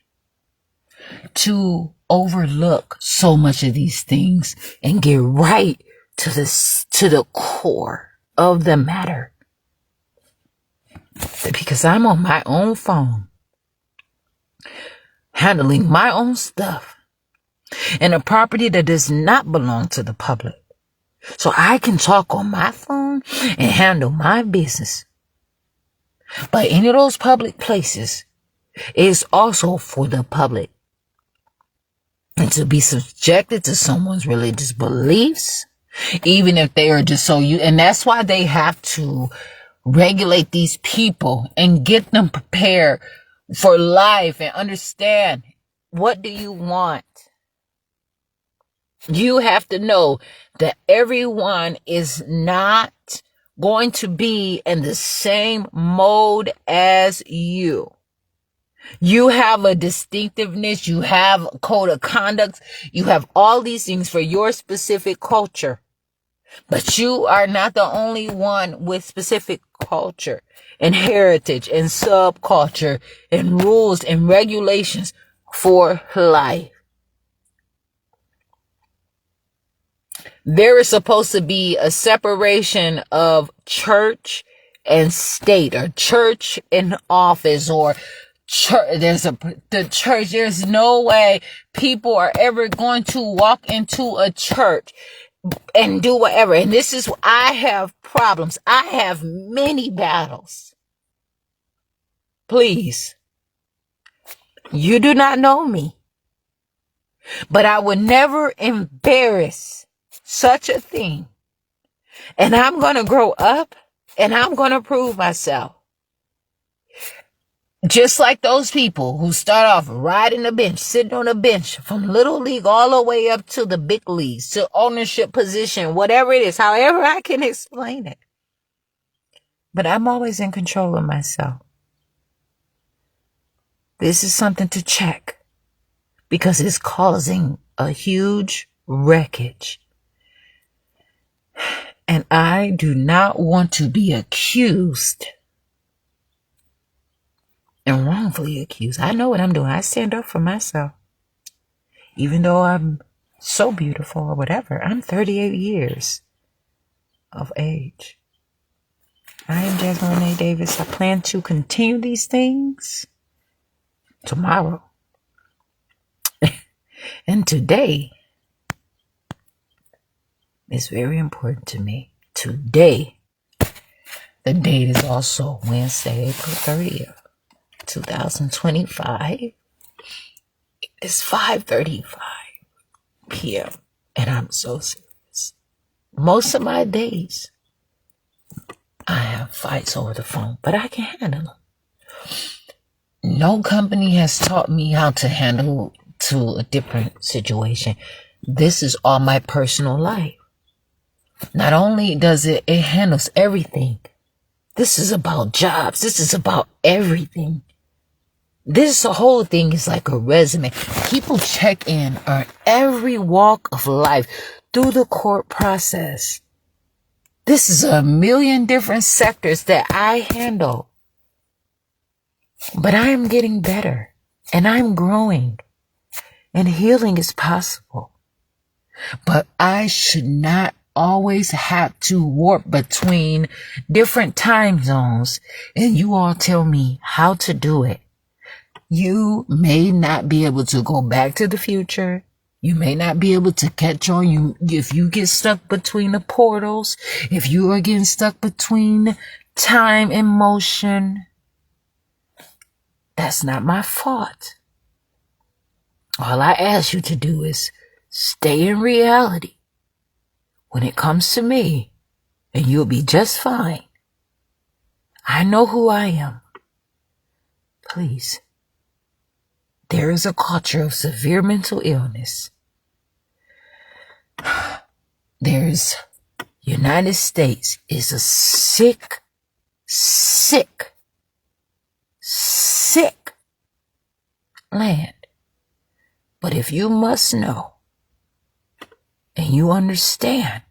Speaker 2: to overlook so much of these things and get right to the core of the matter. Because I'm on my own phone, handling my own stuff, and a property that does not belong to the public. So I can talk on my phone and handle my business. But any of those public places is also for the public. And to be subjected to someone's religious beliefs, even if they are just so and that's why they have to regulate these people and get them prepared for life and understand, what do you want? You have to know that everyone is not going to be in the same mode as you. You have a distinctiveness, you have a code of conduct, you have all these things for your specific culture. But you are not the only one with specific culture and heritage and subculture and rules and regulations for life. There is supposed to be a separation of church and state, or church and office, or church. The church. There's no way people are ever going to walk into a church and do whatever. And this is, I have problems. I have many battles. Please. You do not know me, but I would never embarrass such a thing. And I'm going to grow up and I'm going to prove myself. Just like those people who start off riding the bench, sitting on a bench from little league all the way up to the big leagues, to ownership position, whatever it is, however I can explain it. But I'm always in control of myself. This is something to check because it's causing a huge wreckage. And I do not want to be accused and wrongfully accused. I know what I'm doing. I stand up for myself. Even though I'm so beautiful or whatever, I'm 38 years of age. I am Jasmine Renee Davis. I plan to continue these things tomorrow. And today is very important to me. Today, the date is also Wednesday, April 30th, 2025. It's 5:35 p.m. And I'm so serious. Most of my days, I have fights over the phone, but I can handle them. No company has taught me how to handle to a different situation. This is all my personal life. Not only does it handles everything. This is about jobs. This is about everything. This whole thing is like a resume. People check in on every walk of life through the court process. This is a million different sectors that I handle. But I am getting better and I'm growing and healing is possible. But I should not always have to warp between different time zones and you all tell me how to do it. You may not be able to go back to the future. You may not be able to catch on you if you get stuck between the portals, if you are getting stuck between time and motion. That's not my fault. All I ask you to do is stay in reality when it comes to me, and you'll be just fine. I know who I am. Please. There is a culture of severe mental illness. There's United States is a sick land. But if you must know and you understand